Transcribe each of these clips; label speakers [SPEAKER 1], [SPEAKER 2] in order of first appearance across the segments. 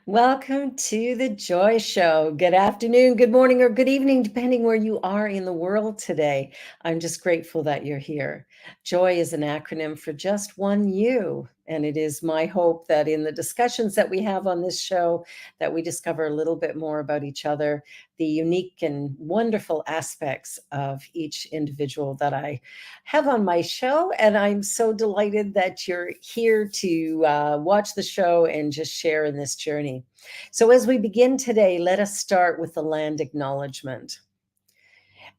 [SPEAKER 1] Welcome to the Joy Show. Good afternoon, good morning, or good evening, depending where you are in the world today. I'm just grateful that you're here. Joy is an acronym for just one you. And it is my hope that in the discussions that we have on this show, that we discover a little bit more about each other, the unique and wonderful aspects of each individual that I have on my show. And I'm so delighted that you're here to watch the show and just share in this journey. So as we begin today, let us start with the land acknowledgement.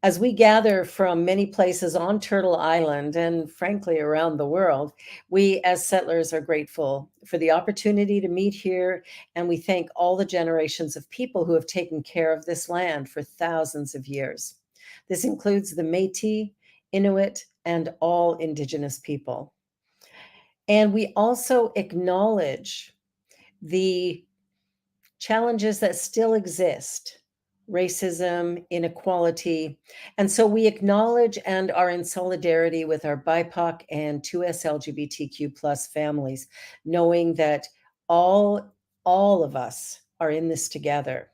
[SPEAKER 1] As we gather from many places on Turtle Island and frankly around the world, we as settlers are grateful for the opportunity to meet here, and we thank all the generations of people who have taken care of this land for thousands of years. This includes the Métis, Inuit, and all Indigenous people. And we also acknowledge the challenges that still exist: racism, inequality. And so we acknowledge and are in solidarity with our BIPOC and 2S LGBTQ plus families, knowing that all of us are in this together.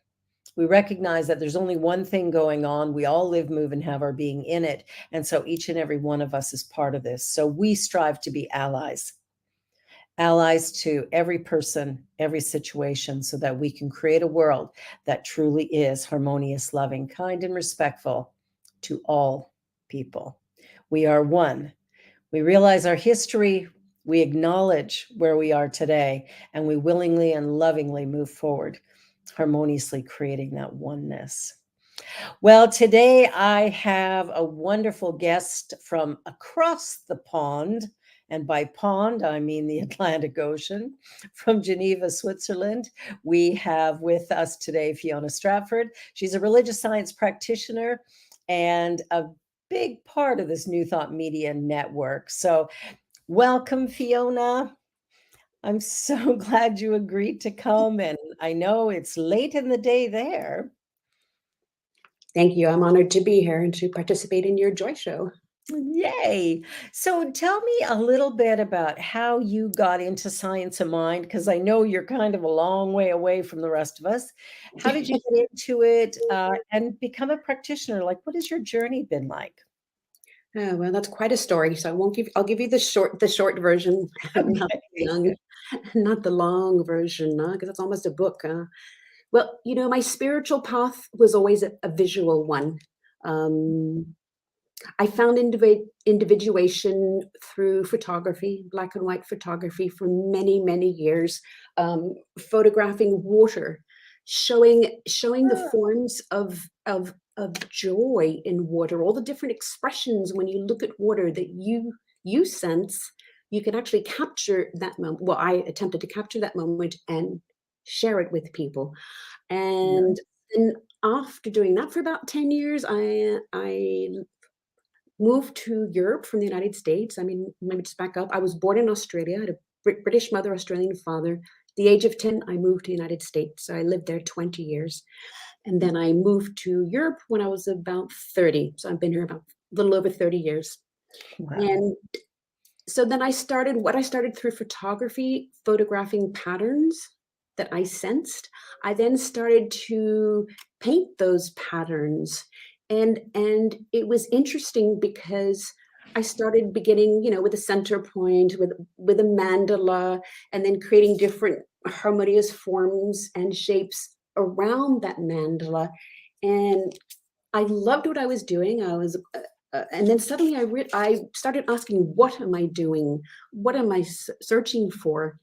[SPEAKER 1] We recognize that there's only one thing going on. We all live, move, and have our being in it. And so each and every one of us is part of this. So we strive to be allies to every person, every situation, so that we can create a world that truly is harmonious, loving, kind, and respectful to all people. We are one. We realize our history, we acknowledge where we are today, and we willingly and lovingly move forward, harmoniously creating that oneness. Well, today I have a wonderful guest from across the pond. And by pond, I mean the Atlantic Ocean, from Geneva, Switzerland. We have with us today Fiona Strafford. She's a religious science practitioner and a big part of this New Thought Media network. So welcome, Fiona. I'm so glad you agreed to come. And I know it's late in the day there.
[SPEAKER 2] Thank you. I'm honored to be here and to participate in your Joy Show.
[SPEAKER 1] Yay. So tell me a little bit about how you got into Science of Mind, because I know you're kind of a long way away from the rest of us. How did you get into it and become a practitioner? Like, what has your journey been like?
[SPEAKER 2] Oh, well, that's quite a story. So I'll give you the short version,
[SPEAKER 1] Okay.
[SPEAKER 2] not the long version, because that's almost a book. Well, my spiritual path was always a visual one. I found individuation through photography, black and white photography, for many, many years, photographing water, showing the forms of joy in water, all the different expressions when you look at water that you sense. You can actually capture that moment. Well, I attempted to capture that moment and share it with people. And then after doing that for about 10 years, I moved to Europe from the United States. I mean, let me just back up. I was born in Australia. I had a British mother, Australian father. At the age of 10, I moved to the United States. So I lived there 20 years. And then I moved to Europe when I was about 30. So I've been here about a little over 30 years.
[SPEAKER 1] Wow.
[SPEAKER 2] And so then I started through photography, photographing patterns that I sensed. I then started to paint those patterns. And it was interesting because I started beginning, with a center point, with a mandala, and then creating different harmonious forms and shapes around that mandala. And I loved what I was doing. And then suddenly I started asking, what am I doing? What am I searching for?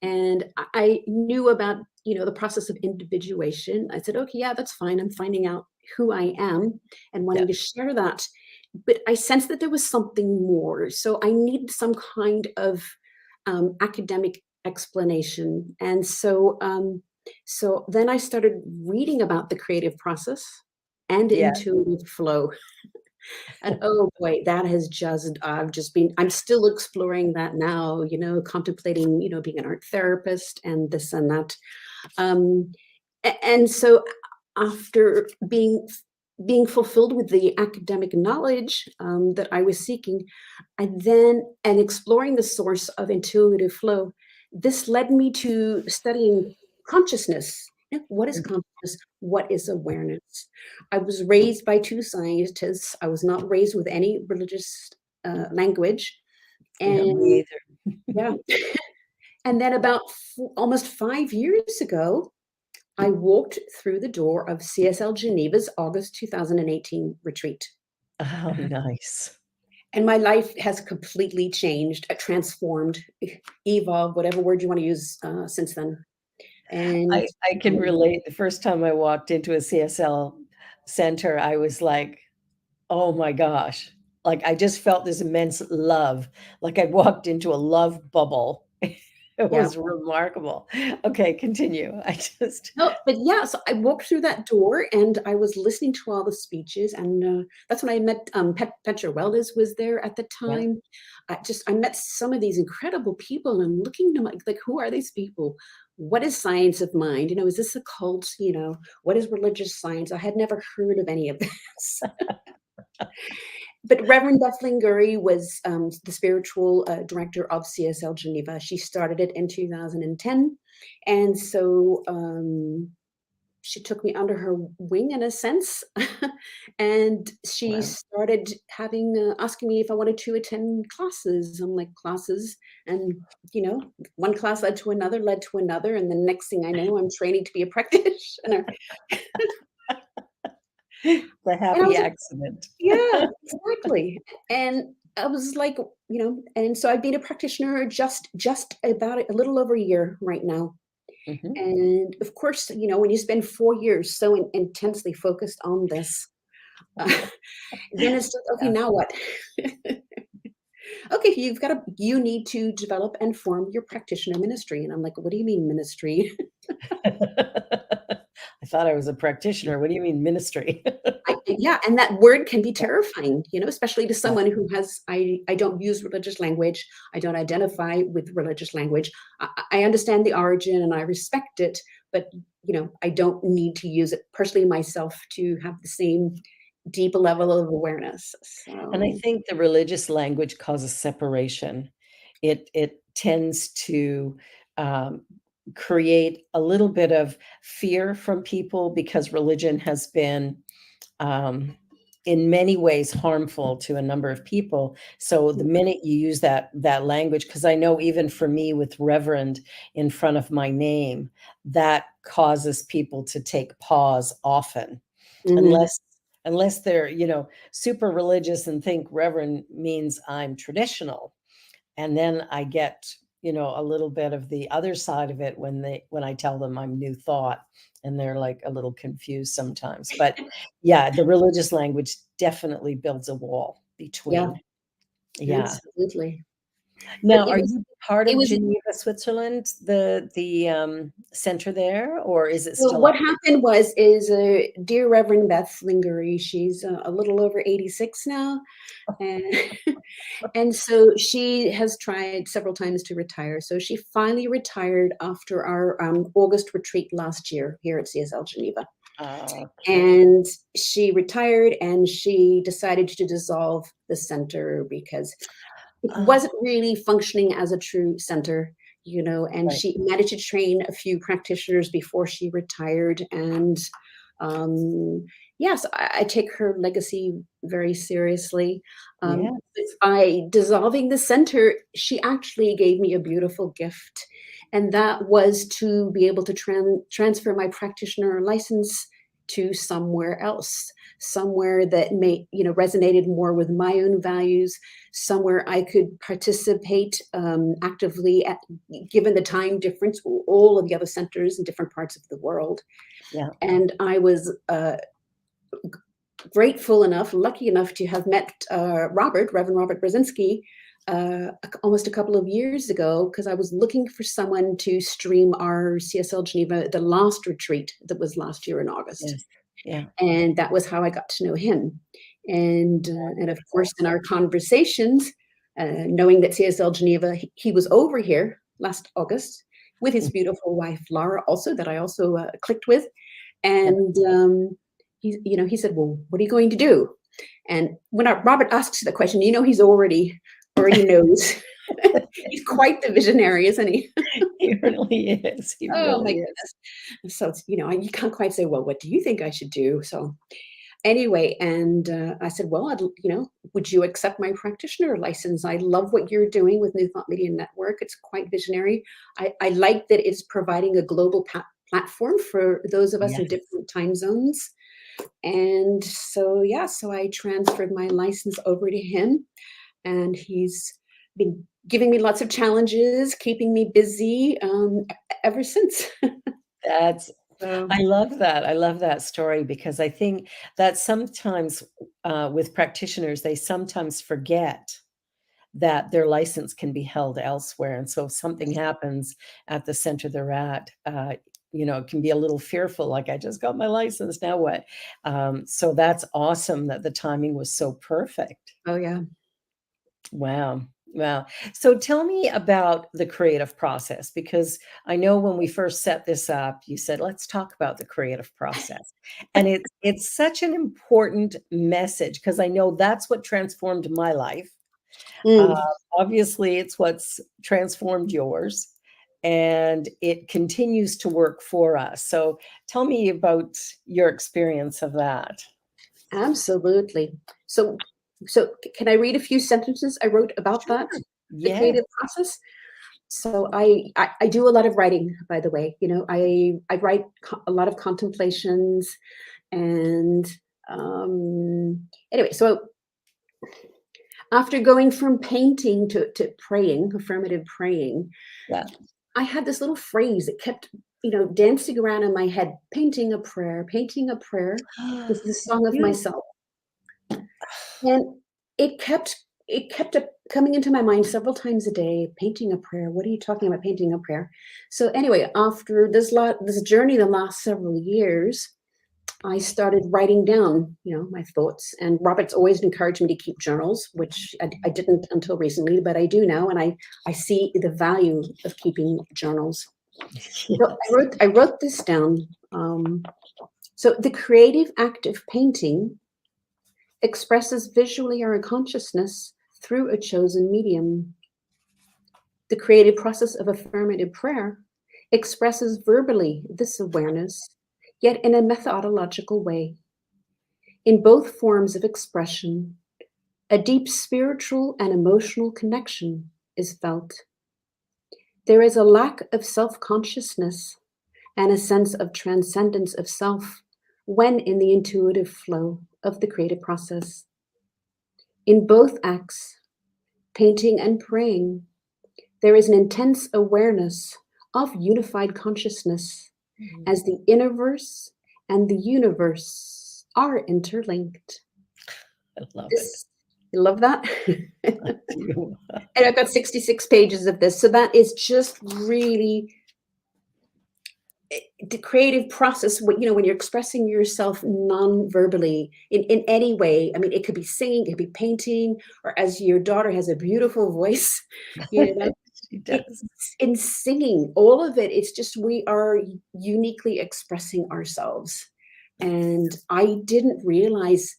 [SPEAKER 2] And I knew about, the process of individuation. I said, okay, yeah, that's fine. I'm finding out who I am and
[SPEAKER 1] Yeah.
[SPEAKER 2] wanting to share that. But I sensed that there was something more. So I needed some kind of academic explanation. And so then I started reading about the creative process and
[SPEAKER 1] Yeah.
[SPEAKER 2] intuitive flow. And oh boy, that has just I'm still exploring that now, contemplating, being an art therapist and this and that. Um, and so after being fulfilled with the academic knowledge that I was seeking, and exploring the source of intuitive flow, this led me to studying consciousness. What is consciousness? What is awareness? I was raised by two scientists. I was not raised with any religious language.
[SPEAKER 1] Yeah,
[SPEAKER 2] And
[SPEAKER 1] me
[SPEAKER 2] yeah,
[SPEAKER 1] either.
[SPEAKER 2] and then about almost 5 years ago, I walked through the door of CSL Geneva's August 2018 retreat.
[SPEAKER 1] Oh, nice.
[SPEAKER 2] And my life has completely changed, transformed, evolved, whatever word you want to use since then. And
[SPEAKER 1] I can relate. The first time I walked into a CSL center, I was like, "Oh my gosh." Like, I just felt this immense love, like I'd walked into a love bubble. It
[SPEAKER 2] yeah,
[SPEAKER 1] was remarkable. Okay, continue. I just
[SPEAKER 2] no, but yeah, so I walked through that door and I was listening to all the speeches, and that's when I met Petra Welders was there at the
[SPEAKER 1] yeah.
[SPEAKER 2] time. I met some of these incredible people, and I'm looking to like who are these people? What is science of mind? Is this a cult? What is religious science? I had never heard of any of this. But Reverend Beth Linguri was the spiritual director of CSL Geneva. She started it in 2010, and so she took me under her wing in a sense, and she
[SPEAKER 1] Wow.
[SPEAKER 2] started having asking me if I wanted to attend classes. I'm like, classes, and one class led to another, and the next thing I know, I'm training to be a practitioner.
[SPEAKER 1] The
[SPEAKER 2] And I
[SPEAKER 1] happy
[SPEAKER 2] was like,
[SPEAKER 1] accident.
[SPEAKER 2] yeah, exactly. And I was like, and so I've been a practitioner just about a little over a year right now.
[SPEAKER 1] Mhm.
[SPEAKER 2] And of course, when you spend 4 years so intensely focused on this, then it's just, okay,
[SPEAKER 1] Yeah.
[SPEAKER 2] now what? Okay, you need to develop and form your practitioner ministry. And I'm like, what do you mean ministry?
[SPEAKER 1] I thought I was a practitioner. What do you mean ministry?
[SPEAKER 2] Yeah, and that word can be terrifying, especially to
[SPEAKER 1] Yeah.
[SPEAKER 2] someone who I don't use religious language. I don't identify with religious language. I understand the origin and I respect it, but I don't need to use it personally myself to have the same deep level of awareness.
[SPEAKER 1] And I
[SPEAKER 2] So,
[SPEAKER 1] think the religious language causes separation. It tends to, um, create a little bit of fear from people because religion has been, um, in many ways harmful to a number of people. So the minute you use that language, because I know even for me with reverend in front of my name, that causes people to take pause often,
[SPEAKER 2] mhm.
[SPEAKER 1] unless they're, super religious and think reverend means I'm traditional. And then I get, a little bit of the other side of it when I tell them I'm new thought, and they're like a little confused sometimes. But yeah, the religious language definitely builds a wall
[SPEAKER 2] Yeah,
[SPEAKER 1] between. Yeah.
[SPEAKER 2] absolutely. But
[SPEAKER 1] Now, are you part
[SPEAKER 2] it
[SPEAKER 1] of
[SPEAKER 2] was
[SPEAKER 1] Geneva, Switzerland, the center there, or is it
[SPEAKER 2] so
[SPEAKER 1] still
[SPEAKER 2] what
[SPEAKER 1] up?
[SPEAKER 2] happened is dear Reverend Beth Linguri, she's a little over 86 now, and and so she has tried several times to retire. So she finally retired after our August retreat last year here at CSL Geneva.
[SPEAKER 1] Okay.
[SPEAKER 2] And she retired and she decided to dissolve the center because it
[SPEAKER 1] Oh,
[SPEAKER 2] wasn't really functioning as a true center, and
[SPEAKER 1] right.
[SPEAKER 2] she managed to train a few practitioners before she retired. And yes, I take her legacy very seriously.
[SPEAKER 1] Yeah.
[SPEAKER 2] By dissolving the center, she actually gave me a beautiful gift. And that was to be able to transfer my practitioner license to somewhere else, somewhere that may, resonated more with my own values, somewhere I could participate actively given the time difference, all of the other centers in different parts of the world.
[SPEAKER 1] Yeah.
[SPEAKER 2] And I was grateful enough, lucky enough to have met Reverend Robert Brzezinski, almost a couple of years ago, because I was looking for someone to stream our CSL Geneva, the last retreat that was last year in August.
[SPEAKER 1] Yes. Yeah.
[SPEAKER 2] And that was how I got to know him. And of course, in our conversations, knowing that CSL Geneva, he was over here last August with his beautiful wife, Lara, also, that I also clicked with.
[SPEAKER 1] Yeah.
[SPEAKER 2] And he said, well, what are you going to do? And when Robert asks the question, he's already knows. He's quite the visionary, isn't he?
[SPEAKER 1] He really is. He
[SPEAKER 2] Oh my
[SPEAKER 1] really is.
[SPEAKER 2] goodness. So it's, you can't quite say, well, what do you think I should do? So anyway, and I said, well, would you accept my practitioner license? I love what you're doing with New Thought Media Network. It's quite visionary. I like that it's providing a global platform for those of us in
[SPEAKER 1] Yes.
[SPEAKER 2] different time zones. And so, so I transferred my license over to him, and he's been giving me lots of challenges, keeping me busy ever since.
[SPEAKER 1] That's
[SPEAKER 2] So,
[SPEAKER 1] I love that. I love that story because I think that sometimes with practitioners, they sometimes forget that their license can be held elsewhere. And so if something happens at the center they're at, it can be a little fearful, like I just got my license, now what? So that's awesome that the timing was so perfect.
[SPEAKER 2] oh yeah.
[SPEAKER 1] Wow. Wow. So tell me about the creative process, because I know when we first set this up, you said, let's talk about the creative process. And it's such an important message because I know that's what transformed my life. Uh,
[SPEAKER 2] Mm,
[SPEAKER 1] Obviously, it's what's transformed yours, and it continues to work for us. So tell me about your experience of that.
[SPEAKER 2] absolutely. So can I read a few sentences I wrote about that,
[SPEAKER 1] Sure.
[SPEAKER 2] the
[SPEAKER 1] Yeah.
[SPEAKER 2] creative process? So I do a lot of writing, by the way. I write a lot of contemplations and anyway. So after going from painting to praying, affirmative praying,
[SPEAKER 1] Yeah.
[SPEAKER 2] I had this little phrase that kept, dancing around in my head, painting a prayer, painting a prayer. This is a song of
[SPEAKER 1] Yeah.
[SPEAKER 2] myself. And it kept coming into my mind several times a day, painting a prayer. What are you talking about, painting a prayer? So anyway, after this journey the last several years, I started writing down, my thoughts. And Robert's always encouraged me to keep journals, which I didn't until recently, but I do now, and I see the value of keeping journals. So
[SPEAKER 1] Yes.
[SPEAKER 2] I wrote this down. So the creative act of painting expresses visually our consciousness through a chosen medium. The creative process of affirmative prayer expresses verbally this awareness, yet in a methodological way. In both forms of expression, a deep spiritual and emotional connection is felt. There is a lack of self consciousness and a sense of transcendence of self when in the intuitive flow of the creative process. In both acts, painting and praying, there is an intense awareness of unified consciousness
[SPEAKER 1] Mhm.
[SPEAKER 2] as the universe and the universe are interlinked.
[SPEAKER 1] I love it.
[SPEAKER 2] This, you love that?
[SPEAKER 1] You.
[SPEAKER 2] And I've got 66 pages of this. So that is just really the creative process, when you're expressing yourself non-verbally in any way. I mean, it could be singing, it could be painting, or as your daughter has a beautiful voice, you know,
[SPEAKER 1] She
[SPEAKER 2] it's
[SPEAKER 1] does.
[SPEAKER 2] in singing, all of it. It's just we are uniquely expressing ourselves. And I didn't realize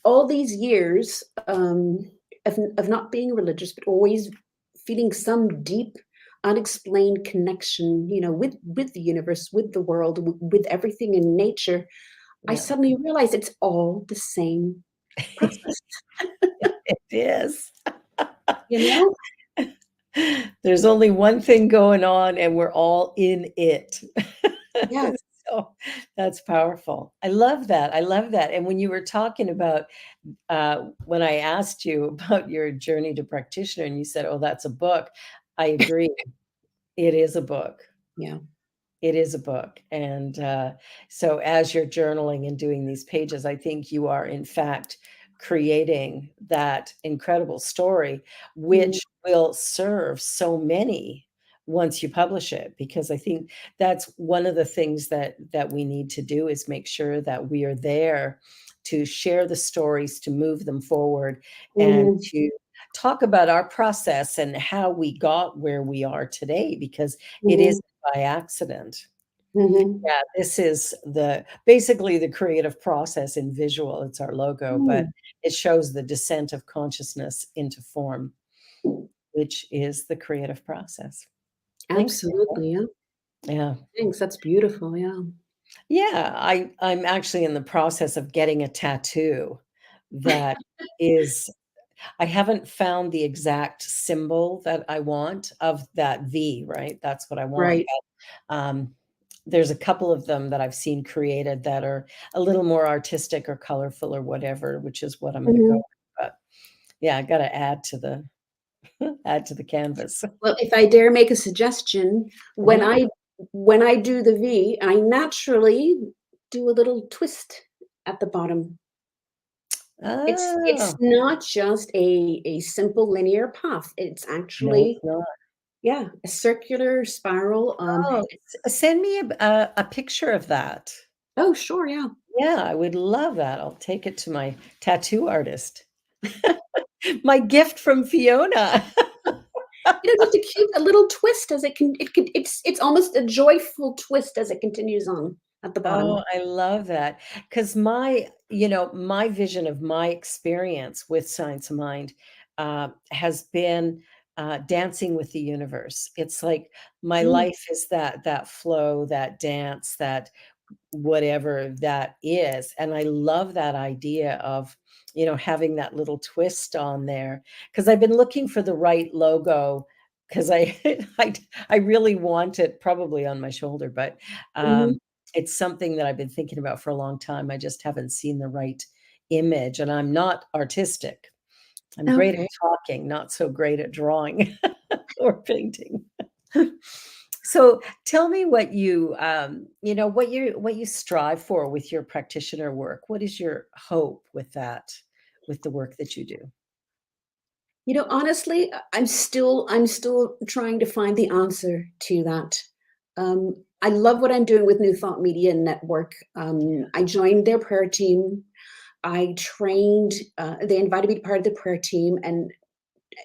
[SPEAKER 2] all these years of not being religious, but always feeling some deep, unexplained connection, with the universe, with the world, with everything in nature. I
[SPEAKER 1] Yeah.
[SPEAKER 2] suddenly realized it's all the same process,
[SPEAKER 1] It is.
[SPEAKER 2] you know?
[SPEAKER 1] There's only one thing going on, and we're all in it.
[SPEAKER 2] Yes.
[SPEAKER 1] Oh, that's powerful. I love that. I love that. And when you were talking about, when I asked you about your journey to practitioner and you said, "Oh, that's a book." I agree. It is a book.
[SPEAKER 2] Yeah.
[SPEAKER 1] It is a book, and, so as you're journaling and doing these pages, I think you are, in fact, creating that incredible story,
[SPEAKER 2] Mm,
[SPEAKER 1] which will serve so many once you publish it, because I think that's one of the things that we need to do is make sure that we are there to share the stories, to move them forward, and
[SPEAKER 2] mhm,
[SPEAKER 1] to talk about our process and how we got where we are today, because it is
[SPEAKER 2] mhm,
[SPEAKER 1] by accident.
[SPEAKER 2] mhm,
[SPEAKER 1] Yeah, this is basically the creative process in visual. It's our logo, but
[SPEAKER 2] mm.
[SPEAKER 1] it shows the descent of consciousness into form, which is the creative process. Thanks.
[SPEAKER 2] Absolutely, yeah.
[SPEAKER 1] Yeah.
[SPEAKER 2] Thanks, that's beautiful, yeah.
[SPEAKER 1] Yeah, I'm actually in the process of getting a tattoo that is I haven't found the exact symbol that I want of that V, right? That's what I want.
[SPEAKER 2] Right.
[SPEAKER 1] There's a couple of them that I've seen created that are a little more artistic or colorful or whatever, which is what I'm gonna go
[SPEAKER 2] Mhm.
[SPEAKER 1] with, but yeah, I gotta add to the add to the canvas.
[SPEAKER 2] Well, if I dare make a suggestion, when
[SPEAKER 1] Mhm.
[SPEAKER 2] I do the V, I naturally do a little twist at the bottom. It's
[SPEAKER 1] Oh,
[SPEAKER 2] not just a simple linear path. It's
[SPEAKER 1] no,
[SPEAKER 2] actually,
[SPEAKER 1] it's not.
[SPEAKER 2] yeah, a circular spiral.
[SPEAKER 1] Oh, send me a picture of that.
[SPEAKER 2] Oh, sure, yeah.
[SPEAKER 1] Yeah, I would love that. I'll take it to my tattoo artist. My gift from Fiona.
[SPEAKER 2] Just a cute a little twist as it's almost a joyful twist as it continues on at the
[SPEAKER 1] Oh,
[SPEAKER 2] bottom.
[SPEAKER 1] I love that. 'Cause my vision of my experience with Science of Mind, has been, dancing with the universe. It's like my
[SPEAKER 2] Mm,
[SPEAKER 1] life is that flow, that dance, that whatever that is, and I love that idea of, having that little twist on there. Because 'cause I've been looking for the right logo. Because I I really want it probably on my shoulder, but,
[SPEAKER 2] mhm.
[SPEAKER 1] it's something that I've been thinking about for a long time. I just haven't seen the right image, and I'm not artistic. I'm great at
[SPEAKER 2] Okay.
[SPEAKER 1] talking, not so great at drawing or painting. So tell me what you strive for with your practitioner work. What is your hope with that, with the work that you do?
[SPEAKER 2] Honestly, I'm still trying to find the answer to that. I love what I'm doing with New Thought Media Network. I joined their prayer team. I trained, they invited me to be part of the prayer team and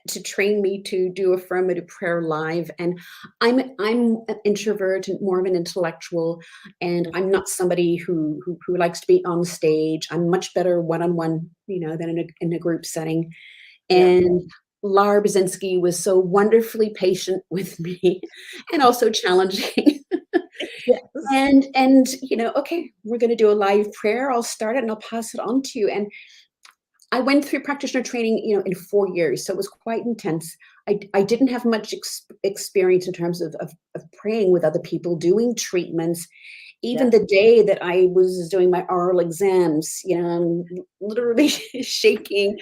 [SPEAKER 2] to train me to do affirmative prayer live. And I'm an introvert and more of an intellectual, and
[SPEAKER 1] Mm,
[SPEAKER 2] I'm not somebody who likes to be on stage. I'm much better one on one, than in a group setting.
[SPEAKER 1] yeah.
[SPEAKER 2] And Lara Brzezinski was so wonderfully patient with me and also challenging.
[SPEAKER 1] Yes.
[SPEAKER 2] And okay, we're going to do a live prayer. I'll start it and I'll pass it on to you. And I went through practitioner training, in 4 years, so it was quite intense. I didn't have much experience in terms of praying with other people, doing treatments. Even
[SPEAKER 1] Yeah.
[SPEAKER 2] the day that I was doing my oral exams, I'm literally shaking.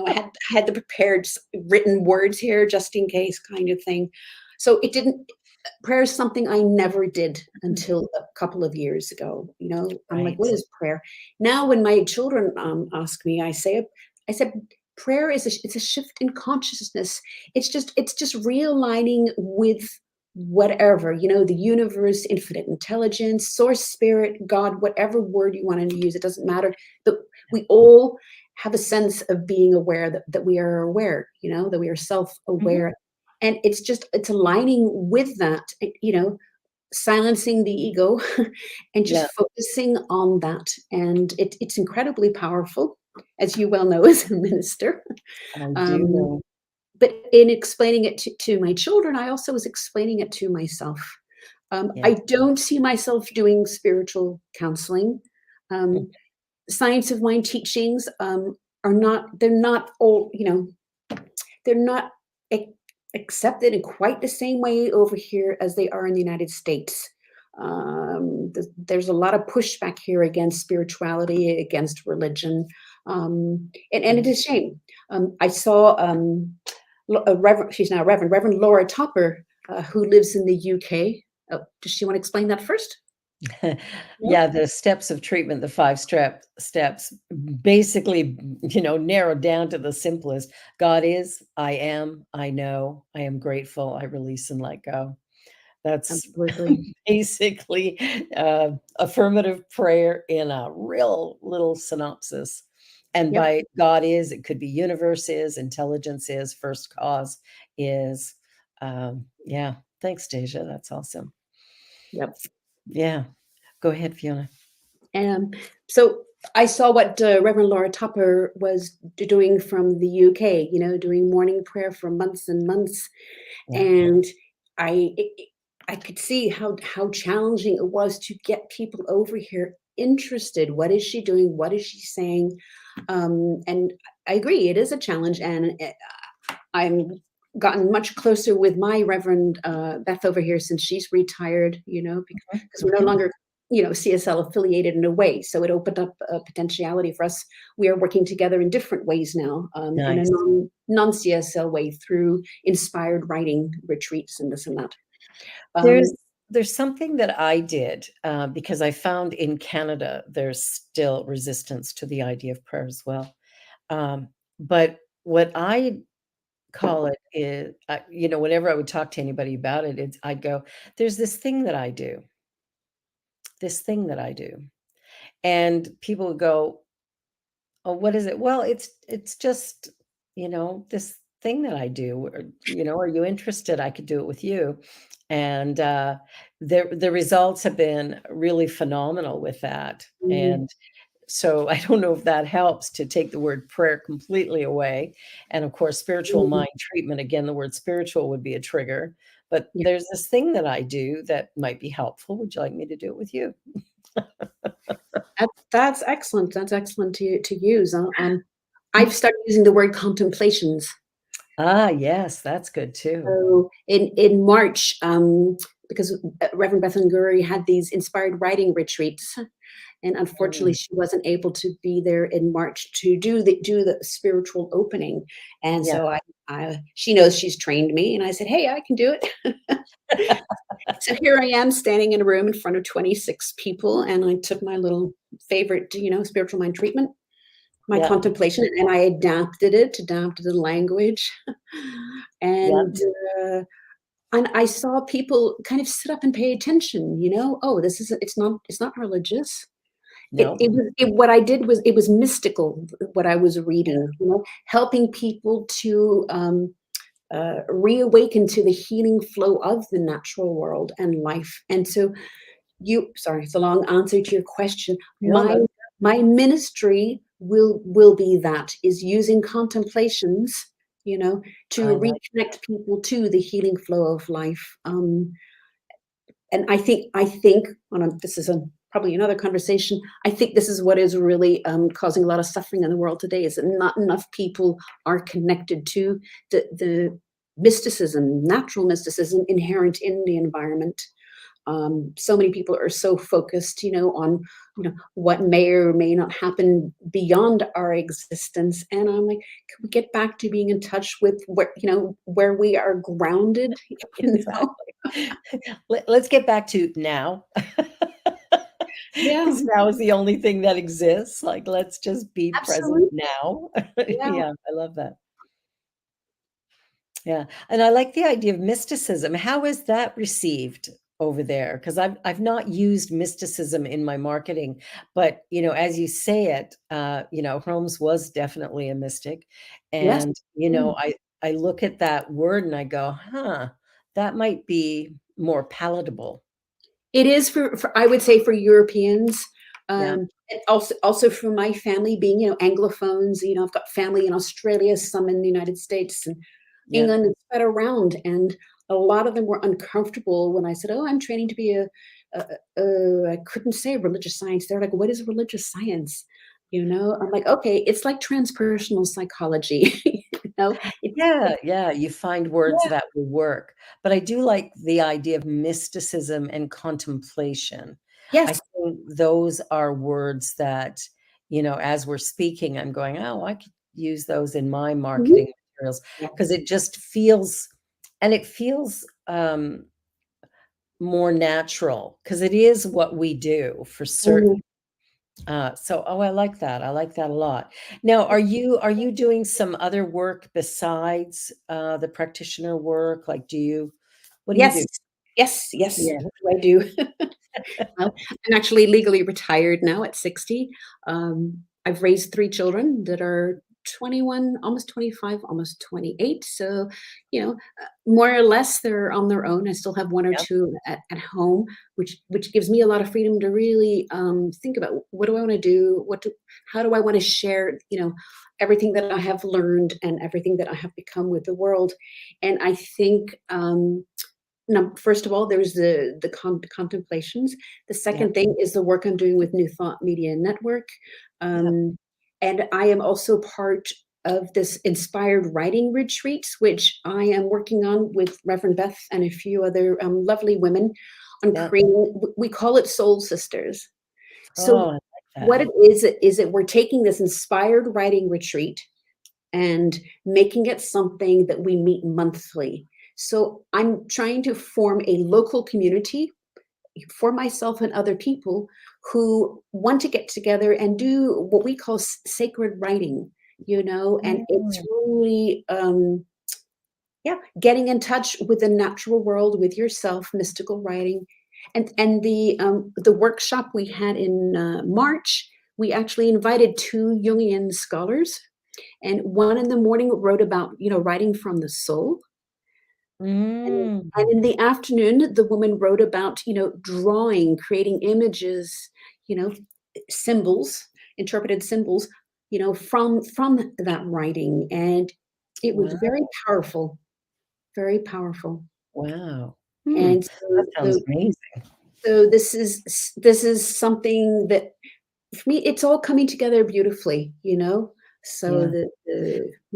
[SPEAKER 2] I had the prepared written words here just in case, kind of thing. So it didn't. Prayer is something I never did until a couple of years ago. I'm like,
[SPEAKER 1] Right.
[SPEAKER 2] what is prayer? Now, when my children ask me, I said, prayer it's a shift in consciousness. It's just realigning with whatever, the universe, infinite intelligence, source, spirit, God, whatever word you want to use. It doesn't matter. But we all have a sense of being aware that we are aware, that we are
[SPEAKER 1] Mhm.
[SPEAKER 2] self-aware. And it's aligning with that, silencing the ego and
[SPEAKER 1] Yeah,
[SPEAKER 2] just focusing on that. And it's incredibly powerful, as you well know as a minister.
[SPEAKER 1] I do
[SPEAKER 2] Um,
[SPEAKER 1] know.
[SPEAKER 2] but in explaining it to my children, I also was explaining it to myself.
[SPEAKER 1] Yeah.
[SPEAKER 2] I don't see myself doing spiritual counseling.
[SPEAKER 1] Mm,
[SPEAKER 2] Um, Science of mind teachings they're not all, they're not ac- accepted in quite the same way over here as they are in the United States. There's a lot of pushback here against spirituality, against religion, and it
[SPEAKER 1] Mhm.
[SPEAKER 2] is a shame. I saw Reverend, she's now Reverend Laura Topper, who lives in the UK. Oh, does she want to explain that first? No?
[SPEAKER 1] Yeah, the steps of treatment, the 5 steps, basically, narrowed down to the simplest. God is, I am, I know, I am grateful, I release and let go. That's
[SPEAKER 2] Absolutely.
[SPEAKER 1] basically, affirmative prayer in a real little synopsis. And
[SPEAKER 2] Yep.
[SPEAKER 1] by God is, it could be universe is, intelligence is, first cause is. Yeah. Thanks, Deja. That's awesome.
[SPEAKER 2] Yep.
[SPEAKER 1] Yeah. Go ahead, Fiona.
[SPEAKER 2] Um, so I saw what Reverend Laura Topper was doing from the UK, doing morning prayer for months and months.
[SPEAKER 1] Yeah.
[SPEAKER 2] And I I could see how challenging it was to get people over here interested. What is she doing? What is she saying? And I agree, it is a challenge, and I'm gotten much closer with my Reverend Beth over here since she's retired. Because we're no
[SPEAKER 1] Mhm.
[SPEAKER 2] longer CSL affiliated in a way, so it opened up a potentiality for us. We are working together in different ways now, in a
[SPEAKER 1] Nice.
[SPEAKER 2] non CSL way through inspired writing retreats and this and that.
[SPEAKER 1] There's
[SPEAKER 2] Um,
[SPEAKER 1] there's something that I did, because I found in Canada, there's still resistance to the idea of prayer as well. But what I call it is, whenever I would talk to anybody about it, I'd go, "There's this thing that I do." And people would go, "Oh, what is it?" "Well, it's just, this thing that I do, or, are you interested? I could do it with you." And, the results have been really phenomenal with that,
[SPEAKER 2] mm,
[SPEAKER 1] and so I don't know if that helps to take the word prayer completely away, and of course, spiritual
[SPEAKER 2] mm,
[SPEAKER 1] mind treatment, again, the word spiritual would be a trigger, but
[SPEAKER 2] yeah,
[SPEAKER 1] there's this thing that I do that might be helpful. Would you like me to do it with you?
[SPEAKER 2] that's excellent. That's excellent to use. I've started using the word contemplations.
[SPEAKER 1] Ah, yes, that's good too.
[SPEAKER 2] So in March, because Reverend Bethan Guri had these inspired writing retreats, and unfortunately
[SPEAKER 1] Mm,
[SPEAKER 2] she wasn't able to be there in March to do the spiritual opening. And
[SPEAKER 1] yeah.
[SPEAKER 2] so I she knows she's trained me, and I said, "Hey, I can do it." So here I am standing in a room in front of 26 people, and I took my little favorite, spiritual mind treatment, my
[SPEAKER 1] Yeah,
[SPEAKER 2] contemplation, and I adapted the language,
[SPEAKER 1] yeah,
[SPEAKER 2] and uh, and I saw people kind of sit up and pay attention. Oh, this is it's not religious.
[SPEAKER 1] no,
[SPEAKER 2] What I did was it was mystical. What I was
[SPEAKER 1] yeah,
[SPEAKER 2] reading, helping people to reawaken to the healing flow of the natural world and life. And so sorry, it's a long answer to your question.
[SPEAKER 1] no,
[SPEAKER 2] My ministry will be that is using contemplations, you know,
[SPEAKER 1] I
[SPEAKER 2] to
[SPEAKER 1] like
[SPEAKER 2] reconnect people to the healing flow of life. And I think this is probably another conversation. I think this is what is really causing a lot of suffering in the world today. Is that not enough people are connected to the mysticism, natural mysticism inherent in the environment. So many people are so focused, on what may or may not happen beyond our existence. And I'm like, can we get back to being in touch with where we are grounded? You know?
[SPEAKER 1] exactly. Let's get back to now.
[SPEAKER 2] Yeah,
[SPEAKER 1] Because now is the only thing that exists, like, let's just be present
[SPEAKER 2] absolutely.
[SPEAKER 1] now.
[SPEAKER 2] Yeah.
[SPEAKER 1] Yeah, I love that. Yeah, and I like the idea of mysticism. How is that received over there? Because I've not used mysticism in my marketing, but, as you say it, Holmes was definitely a mystic,
[SPEAKER 2] Yes.
[SPEAKER 1] and,
[SPEAKER 2] Mm.
[SPEAKER 1] I look at that word and I go, "Huh, that might be more palatable."
[SPEAKER 2] It is for I would say for Europeans,
[SPEAKER 1] Yeah,
[SPEAKER 2] and also for my family being, Anglophones. I've got family in Australia, some in the United States and
[SPEAKER 1] yeah,
[SPEAKER 2] England, and spread around, and a lot of them were uncomfortable when I said, "Oh, I'm training to be I couldn't say religious science." They're like, "What is religious science?" I'm like, "Okay, it's like transpersonal psychology." know,
[SPEAKER 1] Yeah, you find words
[SPEAKER 2] yeah,
[SPEAKER 1] that will work. But I do like the idea of mysticism and contemplation. I
[SPEAKER 2] yes,
[SPEAKER 1] think those are words that, as we're speaking, I'm going, "Oh, I could use those in my
[SPEAKER 2] mhm,
[SPEAKER 1] marketing materials
[SPEAKER 2] yeah,
[SPEAKER 1] because it just feels and it feels, more natural because it is what we do for certain.
[SPEAKER 2] mhm.
[SPEAKER 1] I like that. I like that a lot. Now, are you doing some other work besides, the practitioner work? Like, what do you
[SPEAKER 2] Yes,
[SPEAKER 1] do?
[SPEAKER 2] yes, yes.
[SPEAKER 1] Yeah,
[SPEAKER 2] What do I do? Well, I'm actually legally retired now at 60. I've raised 3 children that are 21, almost 25, almost 28. So, more or less they're on their own. I still have 1 or
[SPEAKER 1] yeah,
[SPEAKER 2] 2 at home, which gives me a lot of freedom to really, think about what do I wanna do? How do I wanna share, everything that I have learned and everything that I have become with the world? And I think, no, first of all, there's the contemplations. The
[SPEAKER 1] yeah,
[SPEAKER 2] second thing is the work I'm doing with New Thought Media Network,
[SPEAKER 1] yeah.
[SPEAKER 2] um, and I am also part of this inspired writing retreats, which I am working on with Reverend Beth and a few other, lovely women on
[SPEAKER 1] Yeah.
[SPEAKER 2] creating we call it Soul Sisters.
[SPEAKER 1] Oh,
[SPEAKER 2] So
[SPEAKER 1] I like
[SPEAKER 2] what
[SPEAKER 1] that.
[SPEAKER 2] it is that we're taking this inspired writing retreat and making it something that we meet monthly. So I'm trying to form a local community for myself and other people who want to get together and do what we call sacred writing, and it's
[SPEAKER 1] Mm,
[SPEAKER 2] really, yeah, getting in touch with the natural world, with yourself, mystical writing. And the workshop we had in March, we actually invited two Jungian scholars, and one in the morning wrote about, writing from the soul. And
[SPEAKER 1] mm.
[SPEAKER 2] in the afternoon, the woman wrote about, drawing, creating images, you know, symbols, interpreted symbols, from that writing. And it was
[SPEAKER 1] Wow,
[SPEAKER 2] very powerful, very powerful.
[SPEAKER 1] wow.
[SPEAKER 2] And
[SPEAKER 1] That
[SPEAKER 2] so,
[SPEAKER 1] sounds
[SPEAKER 2] so,
[SPEAKER 1] amazing.
[SPEAKER 2] so this is something that for me, it's all coming together beautifully. So
[SPEAKER 1] Yeah.
[SPEAKER 2] the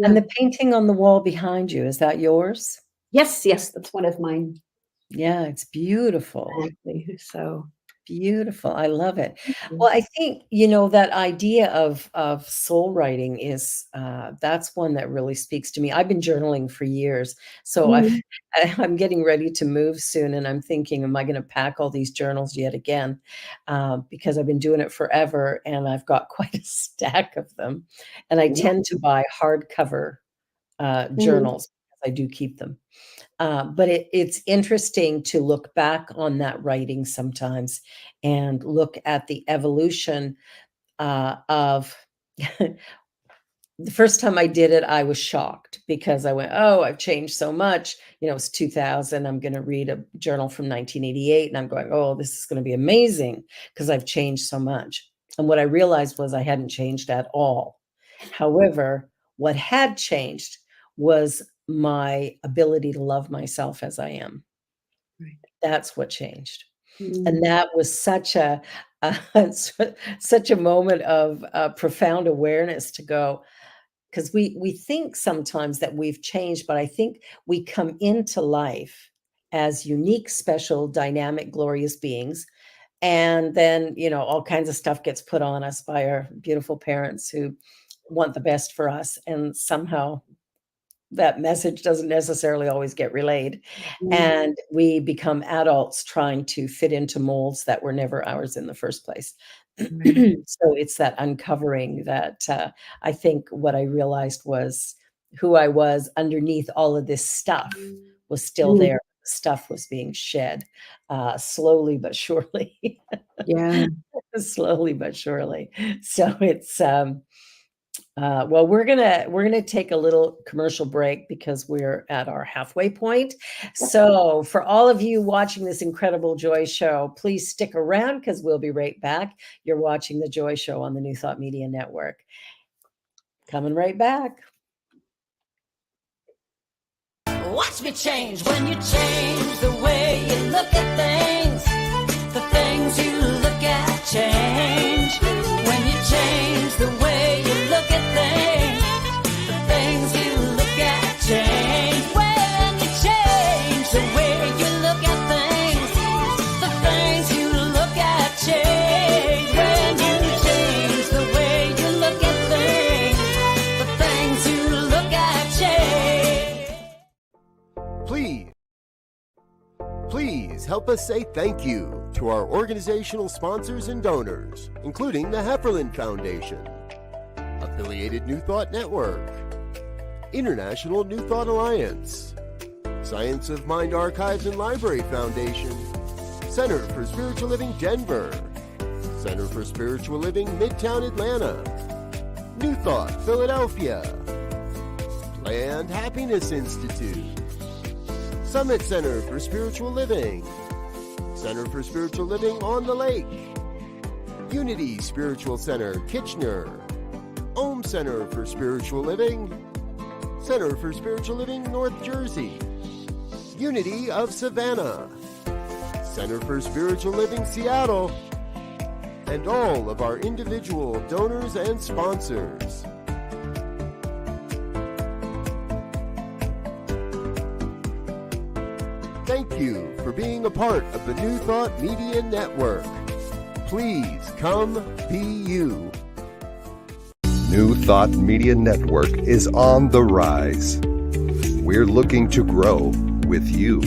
[SPEAKER 1] And
[SPEAKER 2] yeah.
[SPEAKER 1] the painting on the wall behind you, is that yours?
[SPEAKER 2] Yes, yes, that's one of mine.
[SPEAKER 1] Yeah, it's beautiful.
[SPEAKER 2] Exactly. So
[SPEAKER 1] Beautiful, I love it.
[SPEAKER 2] mhm.
[SPEAKER 1] Well, I think, that idea of soul writing is, that's one that really speaks to me. I've been journaling for years, so
[SPEAKER 2] Mhm.
[SPEAKER 1] I'm getting ready to move soon, and I'm thinking, "Am I gonna pack all these journals yet again?" Because I've been doing it forever, and I've got quite a stack of them, and I
[SPEAKER 2] Yeah.
[SPEAKER 1] tend to buy hardcover,
[SPEAKER 2] Mhm.
[SPEAKER 1] journals, because I do keep them. But it's interesting to look back on that writing sometimes and look at the evolution of the first time I did it, I was shocked because I went, "Oh, I've changed so much." It's 2000. I'm going to read a journal from 1988, and I'm going, "Oh, this is going to be amazing because I've changed so much." And what I realized was I hadn't changed at all. However, what had changed was my ability to love myself as I am.
[SPEAKER 2] Right.
[SPEAKER 1] That's what changed. And
[SPEAKER 2] Mhm.
[SPEAKER 1] that was such a moment of, profound awareness to go, 'cause we think sometimes that we've changed, but I think we come into life as unique, special, dynamic, glorious beings, and then, all kinds of stuff gets put on us by our beautiful parents who want the best for us, and somehow that message doesn't necessarily always get relayed,
[SPEAKER 2] Mhm.
[SPEAKER 1] and we become adults trying to fit into molds that were never ours in the first place.
[SPEAKER 2] Right.
[SPEAKER 1] So it's that uncovering that, I think what I realized was who I was underneath all of this stuff was still
[SPEAKER 2] Mhm.
[SPEAKER 1] there. Stuff was being shed, slowly but surely.
[SPEAKER 2] Yeah.
[SPEAKER 1] Slowly but surely. So well, we're gonna take a little commercial break because we're at our halfway point.
[SPEAKER 2] Yep.
[SPEAKER 1] So, for all of you watching this incredible Joy Show, please stick around because we'll be right back. You're watching the Joy Show on the New Thought Media Network. Coming right back. Watch me change when you change the way you look at things. The things you look at change when you change the way you look at things. The things you look
[SPEAKER 3] Please help us say thank you to our organizational sponsors and donors, including the Hefferland Foundation, Affiliated New Thought Network, International New Thought Alliance, Science of Mind Archives and Library Foundation, Center for Spiritual Living Denver, Center for Spiritual Living Midtown Atlanta, New Thought Philadelphia, Planned Happiness Institute, Summit Center for Spiritual Living, Center for Spiritual Living on the Lake, Unity Spiritual Center Kitchener, Om Center for Spiritual Living, Center for Spiritual Living North Jersey, Unity of Savannah, Center for Spiritual Living Seattle, and all of our individual donors and sponsors. Thank you for being a part of the New Thought Media Network. Please come be you.
[SPEAKER 4] New Thought Media Network is on the rise. We're looking to grow with you.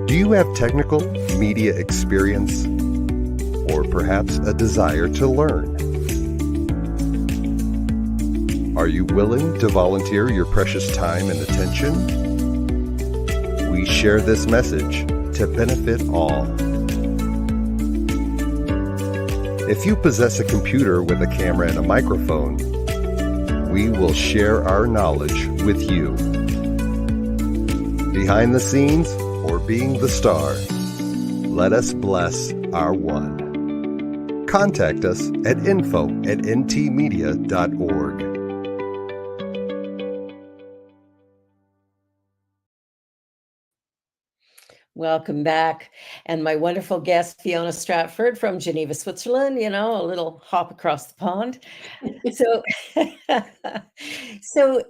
[SPEAKER 4] Do you have technical media experience or perhaps a desire to learn? Are you willing to volunteer your precious time and attention? We share this message to benefit all. If you possess a computer with a camera and a microphone, we will share our knowledge with you. Behind the scenes or being the star, let us bless our one. Contact us at info@ntmedia.org.
[SPEAKER 1] Welcome back. And my wonderful guest, Fiona Strafford from Geneva, Switzerland, a little hop across the pond. So, so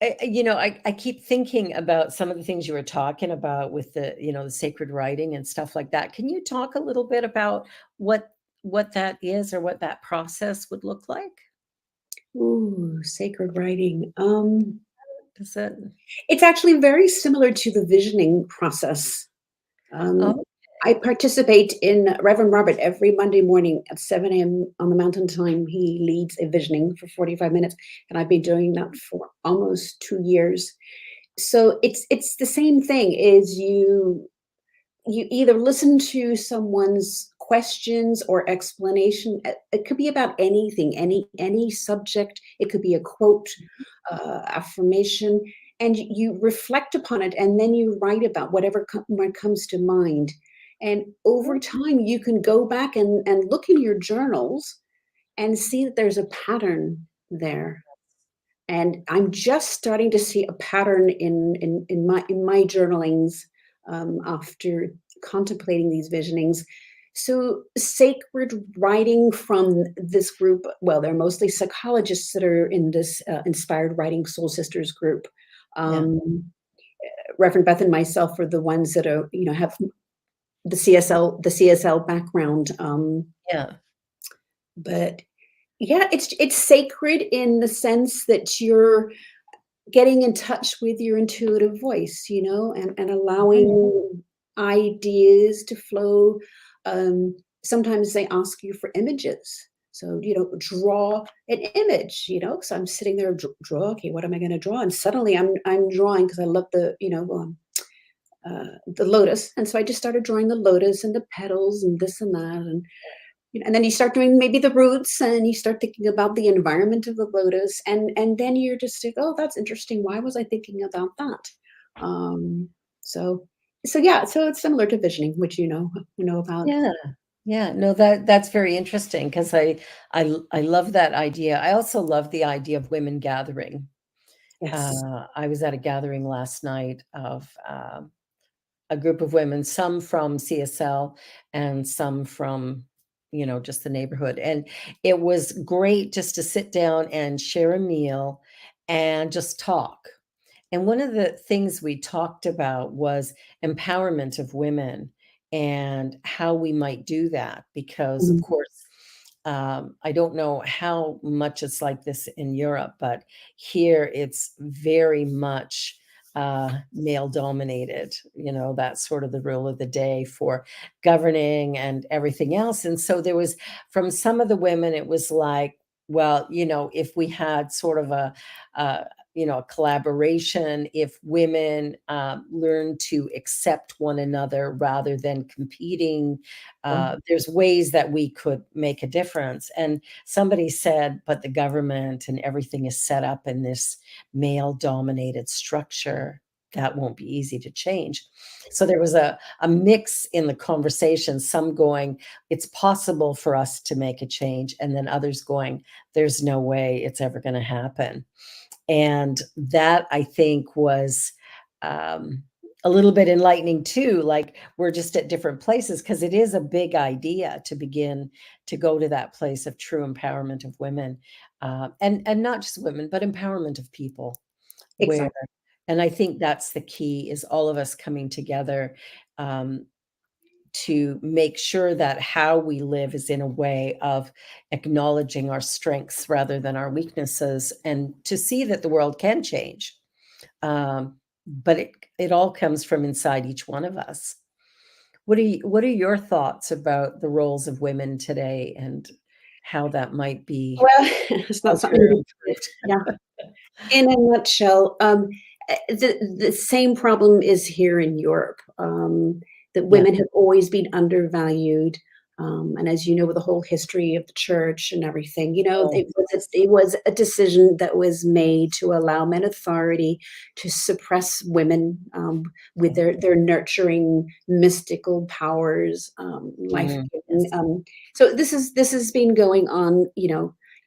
[SPEAKER 1] I keep thinking about some of the things you were talking about with the sacred writing and stuff like that. Can you talk a little bit about what that is or what that process would look like?
[SPEAKER 2] Ooh, sacred writing.
[SPEAKER 1] Is it?
[SPEAKER 2] It's actually very similar to the visioning process.
[SPEAKER 1] Oh,
[SPEAKER 2] I participate in Reverend Robert every Monday morning at 7 a.m. on the Mountain Time. He leads a visioning for 45 minutes, and I've been doing that for almost 2 years. So it's the same thing. Is you either listen to someone's questions or explanation. It could be about anything, any subject. It could be a quote, affirmation, and you reflect upon it, and then you write about whatever comes to mind. And over time, you can go back and look in your journals and see that there's a pattern there. And I'm just starting to see a pattern in my journalings after contemplating these visionings. So sacred writing from this group, well, they're mostly psychologists that are in this Inspired Writing Soul Sisters group.
[SPEAKER 1] yeah.
[SPEAKER 2] Reverend Beth and myself are the ones that are, have the CSL background.
[SPEAKER 1] Yeah.
[SPEAKER 2] But yeah, it's sacred in the sense that you're getting in touch with your intuitive voice, and allowing ideas to flow. Sometimes they ask you for images. So, draw an image, so I'm sitting there, draw, okay, what am I going to draw? And suddenly I'm drawing because I love the lotus. And so I just started drawing the lotus and the petals and this and that. And then you start doing maybe the roots and you start thinking about the environment of the lotus. And then you're just like, oh, that's interesting. Why was I thinking about that? So it's similar to visioning, which you know about.
[SPEAKER 1] Yeah. Yeah, no, that's very interesting because I love that idea. I also love the idea of women gathering.
[SPEAKER 2] Yes.
[SPEAKER 1] I was at a gathering last night of a group of women, some from CSL and some from, just the neighborhood. And it was great just to sit down and share a meal and just talk. And one of the things we talked about was empowerment of women and how we might do that. Because, of
[SPEAKER 2] Mhm.
[SPEAKER 1] course, I don't know how much it's like this in Europe, but here it's very much male dominated. That's sort of the rule of the day for governing and everything else. And so there was, from some of the women, it was like, well, if we had sort of a a collaboration, if women learn to accept one another rather than competing, there's ways that we could make a difference. And somebody said, but the government and everything is set up in this male dominated structure that won't be easy to change. So there was a mix in the conversation, some going, it's possible for us to make a change, and then others going, there's no way it's ever going to happen. And that, I think, was a little bit enlightening too. Like, we're just at different places, because it is a big idea to begin to go to that place of true empowerment of women, and not just women, but empowerment of people. Where,
[SPEAKER 2] Exactly.
[SPEAKER 1] and I think that's the key, is all of us coming together to make sure that how we live is in a way of acknowledging our strengths rather than our weaknesses, and to see that the world can change. But it all comes from inside each one of us. What are your thoughts about the roles of women today, and how that might be
[SPEAKER 2] Well, it's not
[SPEAKER 1] altered
[SPEAKER 2] something
[SPEAKER 1] or
[SPEAKER 2] we,
[SPEAKER 1] improved?
[SPEAKER 2] yeah. In a nutshell, the same problem is here in Europe, that
[SPEAKER 1] Yeah.
[SPEAKER 2] women have always been undervalued. And as you know, with the whole history of the church and everything,
[SPEAKER 1] Oh,
[SPEAKER 2] it was a decision that was made to allow men authority to suppress women, with their nurturing mystical powers, life giving.
[SPEAKER 1] yes,
[SPEAKER 2] So this has been going on.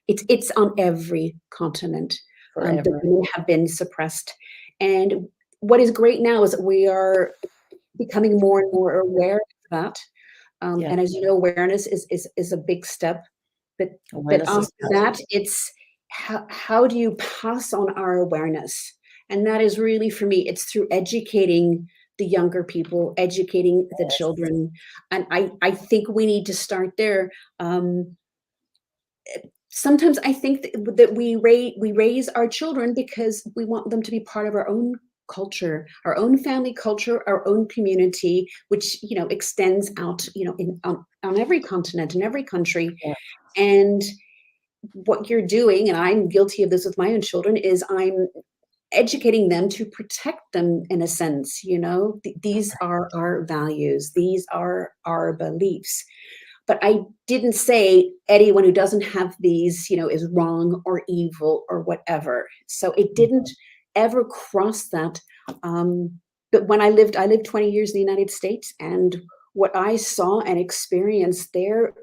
[SPEAKER 2] It's on every continent. The
[SPEAKER 1] forever.
[SPEAKER 2] women have been suppressed. And what is great now is that we are becoming more and more aware of that.
[SPEAKER 1] Yeah,
[SPEAKER 2] And as you know, awareness is a big step. But
[SPEAKER 1] awareness is
[SPEAKER 2] after
[SPEAKER 1] power.
[SPEAKER 2] that, it's how do you pass on our awareness? And that is really, for me, it's through educating the younger people, educating the
[SPEAKER 1] Yes,
[SPEAKER 2] children. And I think we need to start there. Sometimes I think that we raise our children because we want them to be part of our own culture, our own family culture, our own community, which extends out, on every continent, in every country.
[SPEAKER 1] yeah,
[SPEAKER 2] And what you're doing, and I'm guilty of this with my own children, is I'm educating them to protect them in a sense. These are our values, these are our beliefs. But I didn't say anyone who doesn't have these, is wrong or evil or whatever. So it didn't ever cross that. But when I lived 20 years in the United States, and what I saw and experienced there,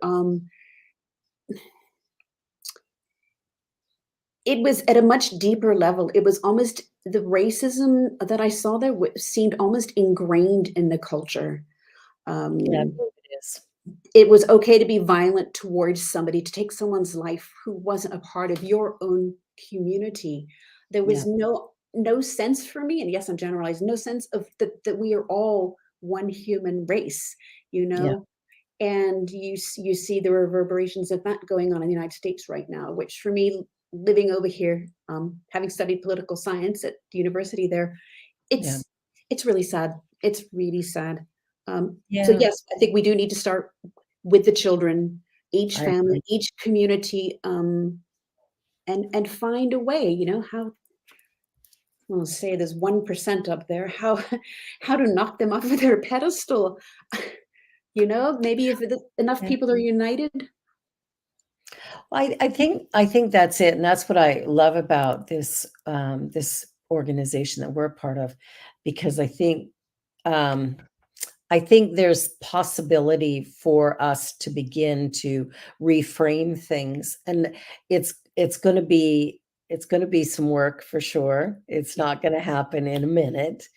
[SPEAKER 2] it was at a much deeper level. It was almost, the racism that I saw there seemed almost ingrained in the culture.
[SPEAKER 1] yeah,
[SPEAKER 2] Um,
[SPEAKER 1] it is.
[SPEAKER 2] it was okay to be violent towards somebody, to take someone's life who wasn't a part of your own community. There
[SPEAKER 1] Yeah,
[SPEAKER 2] was no sense for me, and yes, I'm generalizing, no sense of that we are all one human race, you
[SPEAKER 1] yeah,
[SPEAKER 2] know? And you see the reverberations of that going on in the United States right now, which for me, living over here, having studied political science at the university there,
[SPEAKER 1] yeah,
[SPEAKER 2] it's really sad. It's really sad. So
[SPEAKER 1] yeah,
[SPEAKER 2] yes, I think we do need to start with the children, each
[SPEAKER 1] I
[SPEAKER 2] family,
[SPEAKER 1] agree.
[SPEAKER 2] each community, and find a way. How, well, say there's 1% up there. How how to knock them off of their pedestal. Maybe if enough
[SPEAKER 1] Yeah.
[SPEAKER 2] people are united.
[SPEAKER 1] I think that's it, and that's what I love about this organization that we're a part of, because um, I think there's possibility for us to begin to reframe things, and it's going to be some work for sure. It's
[SPEAKER 2] Yeah.
[SPEAKER 1] not going to happen in a minute,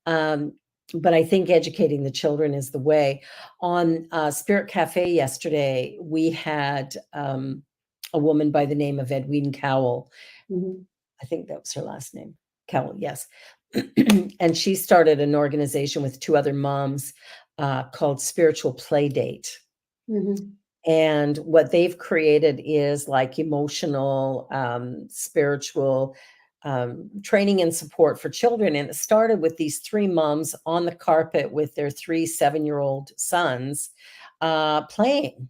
[SPEAKER 1] um, but I think educating the children is the way. On Spirit Cafe yesterday, we had a woman by the name of Edwina Cowell.
[SPEAKER 2] Mhm,
[SPEAKER 1] I think that was her last name. Cowell, yes. And she started an organization with two other moms called Spiritual Play Date.
[SPEAKER 2] mhm,
[SPEAKER 1] And what they've created is like emotional, spiritual training and support for children. And it started with these three moms on the carpet with their three 7-year-old sons playing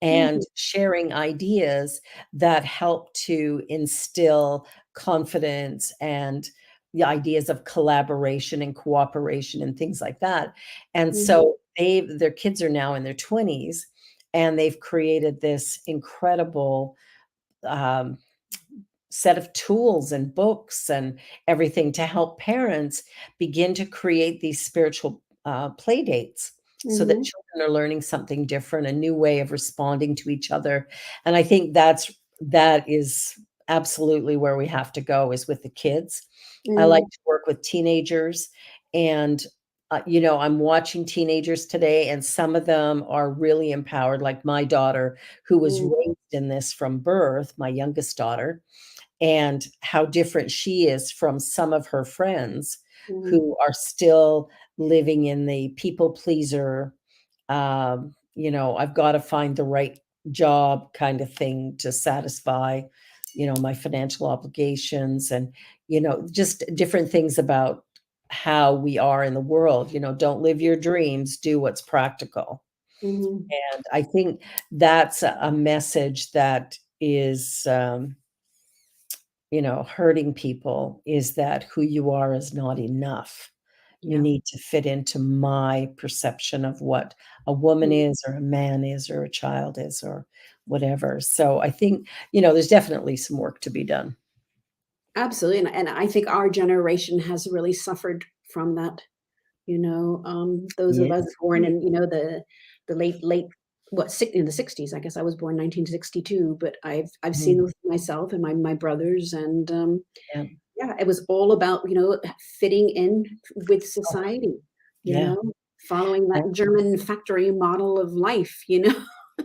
[SPEAKER 1] and
[SPEAKER 2] Mhm.
[SPEAKER 1] sharing ideas that help to instill confidence and the ideas of collaboration and cooperation and things like that. And
[SPEAKER 2] Mhm.
[SPEAKER 1] so their kids are now in their 20s, and they've created this incredible um, set of tools and books and everything to help parents begin to create these spiritual play dates so that
[SPEAKER 2] Mhm.
[SPEAKER 1] children are learning something different, a new way of responding to each other. And I think that is absolutely where we have to go, is with the kids. I like
[SPEAKER 2] Mhm.
[SPEAKER 1] to work with teenagers, and I'm watching teenagers today, and some of them are really empowered, like my daughter, who was
[SPEAKER 2] Mhm.
[SPEAKER 1] raised in this from birth, my youngest daughter, and how different she is from some of her friends
[SPEAKER 2] Mhm.
[SPEAKER 1] who are still living in the people pleaser, I've got to find the right job kind of thing to satisfy, my financial obligations, and, just different things about how we are in the world. Don't live your dreams, do what's practical.
[SPEAKER 2] Mhm.
[SPEAKER 1] And I think that's a message that is, hurting people, is that who you are is not enough. You
[SPEAKER 2] Yeah.
[SPEAKER 1] need to fit into my perception of what a woman
[SPEAKER 2] Mhm.
[SPEAKER 1] is, or a man is, or a child is, or whatever. So I think, there's definitely some work to be done.
[SPEAKER 2] Absolutely, and I think our generation has really suffered from that. Those of us
[SPEAKER 1] Yes.
[SPEAKER 2] born in, the late in the 60s. I guess I was born 1962, but I've seen it
[SPEAKER 1] Mhm.
[SPEAKER 2] with myself and my brothers, and
[SPEAKER 1] Yeah.
[SPEAKER 2] yeah, it was all about, fitting in with
[SPEAKER 1] Oh,
[SPEAKER 2] society, you
[SPEAKER 1] yeah.
[SPEAKER 2] know, following
[SPEAKER 1] Yeah.
[SPEAKER 2] that German factory model of life.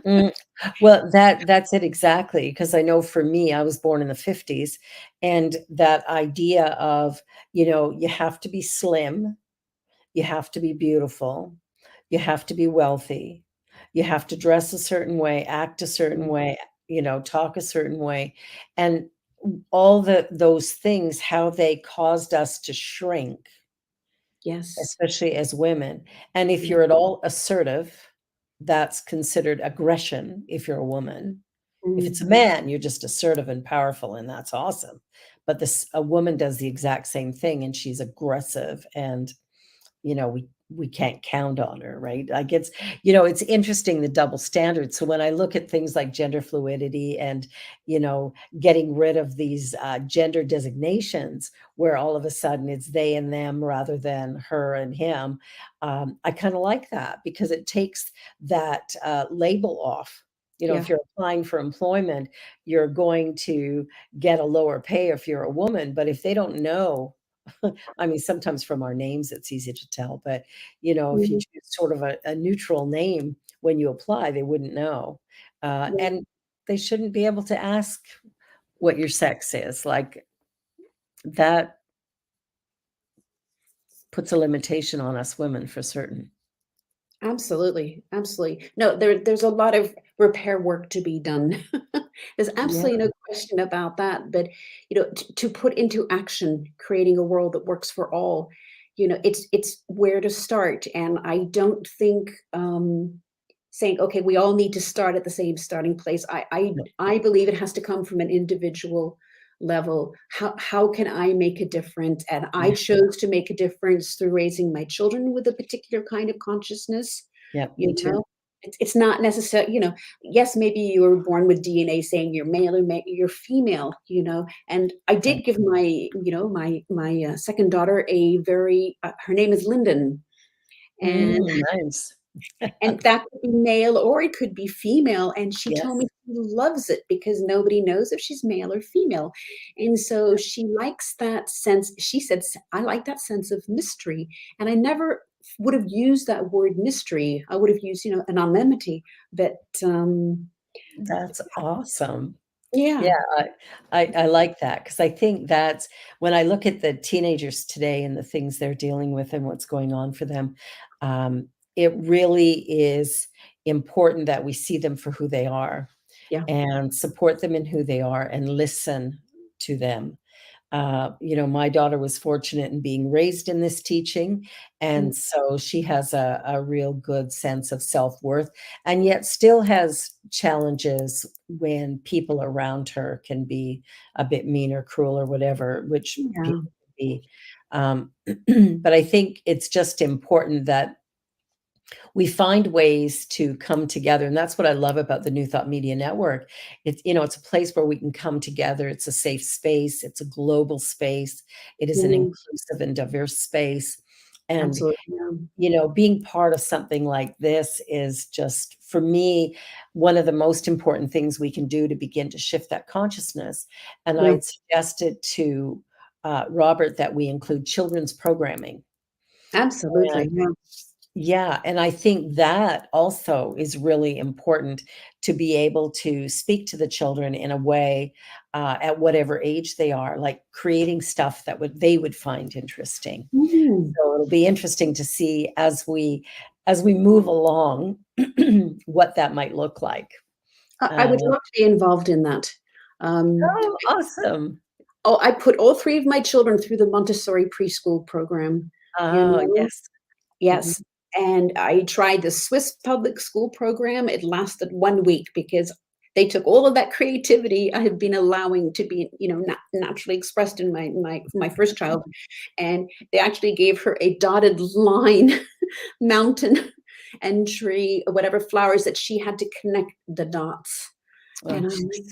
[SPEAKER 1] Mm. Well, that's it exactly, because I know for me, I was born in the 50s, and that idea of, you have to be slim, you have to be beautiful, you have to be wealthy, you have to dress a certain way, act a certain way, talk a certain way, and all those things, how they caused us to shrink,
[SPEAKER 2] Yes.
[SPEAKER 1] especially as women. And if
[SPEAKER 2] Yeah.
[SPEAKER 1] you're at all assertive, that's considered aggression if you're a woman. If it's
[SPEAKER 2] Mhm.
[SPEAKER 1] a man, you're just assertive and powerful, and that's awesome. But this a woman does the exact same thing, and she's aggressive, and we can't count on her, right? Like, it's interesting, the double standard. So when I look at things like gender fluidity and, you know, getting rid of these gender designations where all of a sudden it's they and them rather than her and him, I kind of like that, because it takes that label off.
[SPEAKER 2] Yeah.
[SPEAKER 1] If you're applying for employment, you're going to get a lower pay if you're a woman, but if they don't know, I mean, sometimes from our names, it's easy to tell, but, if you
[SPEAKER 2] Mhm.
[SPEAKER 1] choose sort of a neutral name when you apply, they wouldn't know.
[SPEAKER 2] Yeah.
[SPEAKER 1] And they shouldn't be able to ask what your sex is. Like, that puts a limitation on us women for certain.
[SPEAKER 2] Absolutely, absolutely. No, there's a lot of repair work to be done. There's
[SPEAKER 1] Yeah,
[SPEAKER 2] absolutely no question about that, but, to put into action creating a world that works for all, it's where to start, and I don't think, saying, "Okay, we all need to start at the same starting place."
[SPEAKER 1] no,
[SPEAKER 2] I believe it has to come from an individual level. How can I make a difference? And I
[SPEAKER 1] yeah,
[SPEAKER 2] chose to make a difference through raising my children with a particular kind of consciousness,
[SPEAKER 1] yeah,
[SPEAKER 2] you
[SPEAKER 1] me too.
[SPEAKER 2] know? It's not necessary, yes, maybe you were born with DNA saying you're male or you're female, and I
[SPEAKER 1] Yeah.
[SPEAKER 2] did give my second daughter a very her name is Lyndon, and
[SPEAKER 1] Nice.
[SPEAKER 2] that could be male or it could be female, and she
[SPEAKER 1] Yeah,
[SPEAKER 2] told me she loves it because nobody knows if she's male or female, and so she likes that sense. She said, "I like that sense of mystery," and I never would have used that word mystery. I would have used, anonymity, but,
[SPEAKER 1] that's awesome. Yeah,
[SPEAKER 2] yeah,
[SPEAKER 1] I like that, because I think that's when I look at the teenagers today and the things they're dealing with and what's going on for them, um, it really is important that we see them for who they are
[SPEAKER 2] yeah,
[SPEAKER 1] and support them in who they are and listen to them. My daughter was fortunate in being raised in this teaching,
[SPEAKER 2] Mm,
[SPEAKER 1] and so she has a real good sense of self-worth, and yet still has challenges when people around her can be a bit mean or cruel or whatever, which
[SPEAKER 2] yeah.
[SPEAKER 1] people can be. Um, but I think it's just important that we find ways to come together, and that's what I love about the New Thought Media Network. It's a place where we can come together. It's a safe space. It's a global space. It is an
[SPEAKER 2] Mm,
[SPEAKER 1] inclusive and diverse space. And,
[SPEAKER 2] absolutely. Yeah.
[SPEAKER 1] being part of something like this is just, for me, one of the most important things we can do to begin to shift that consciousness. And I
[SPEAKER 2] Yeah.
[SPEAKER 1] had suggested to Robert that we include children's programming.
[SPEAKER 2] Absolutely. Yeah.
[SPEAKER 1] Yeah, and I think that also is really important to be able to speak to the children in a way, at whatever age they are, like creating stuff that they would find interesting.
[SPEAKER 2] Mm.
[SPEAKER 1] So it'll be interesting to see as we move along, what that might look like.
[SPEAKER 2] I
[SPEAKER 1] Uh,
[SPEAKER 2] would love to be involved in that. Um,
[SPEAKER 1] oh, awesome.
[SPEAKER 2] I put all three of my children through the Montessori preschool program, you
[SPEAKER 1] Oh,
[SPEAKER 2] know?
[SPEAKER 1] yes. Mhm.
[SPEAKER 2] Yes, and I tried the Swiss public school program. It lasted 1 week because they took all of that creativity I had been allowing to be, naturally expressed in my first child, and they actually gave her a dotted line mountain and tree, or whatever flowers that she had to connect the dots,
[SPEAKER 1] Oh,
[SPEAKER 2] and
[SPEAKER 1] jeez.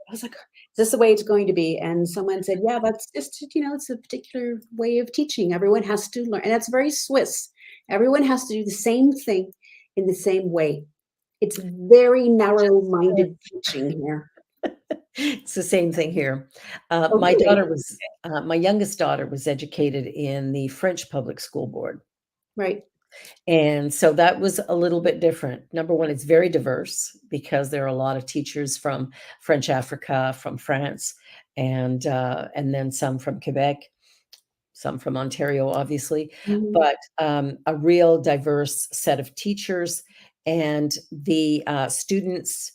[SPEAKER 2] I was like, "Is this the way it's going to be?" And someone said, "Yeah, that's just, it's a particular way of teaching. Everyone has to learn." And that's very Swiss. Everyone has to do the same thing in the same way. It's very narrow-minded teaching here.
[SPEAKER 1] It's the same thing here.
[SPEAKER 2] Oh, really?
[SPEAKER 1] My youngest daughter was educated in the French public school board.
[SPEAKER 2] Right.
[SPEAKER 1] And so that was a little bit different. Number one, it's very diverse because there are a lot of teachers from French Africa, from France, and then some from Quebec, some from Ontario, obviously,
[SPEAKER 2] Mhm,
[SPEAKER 1] but a real diverse set of teachers, and the students,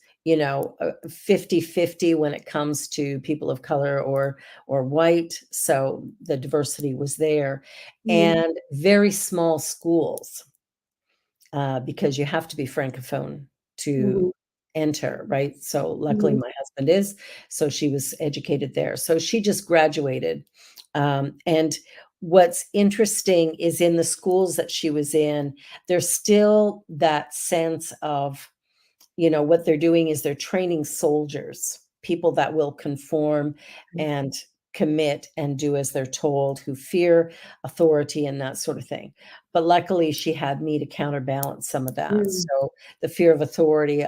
[SPEAKER 1] 50-50 when it comes to people of color or white. So the diversity was there,
[SPEAKER 2] mhm,
[SPEAKER 1] and very small schools, because you have to be francophone to
[SPEAKER 2] mhm,
[SPEAKER 1] enter, right? So luckily
[SPEAKER 2] mhm,
[SPEAKER 1] my husband is, so she was educated there. So she just graduated. And what's interesting is in the schools that she was in, there's still that sense of, what they're doing is they're training soldiers, people that will conform and commit and do as they're told, who fear authority and that sort of thing. But luckily, she had me to counterbalance some of that.
[SPEAKER 2] mm,
[SPEAKER 1] So the fear of authority,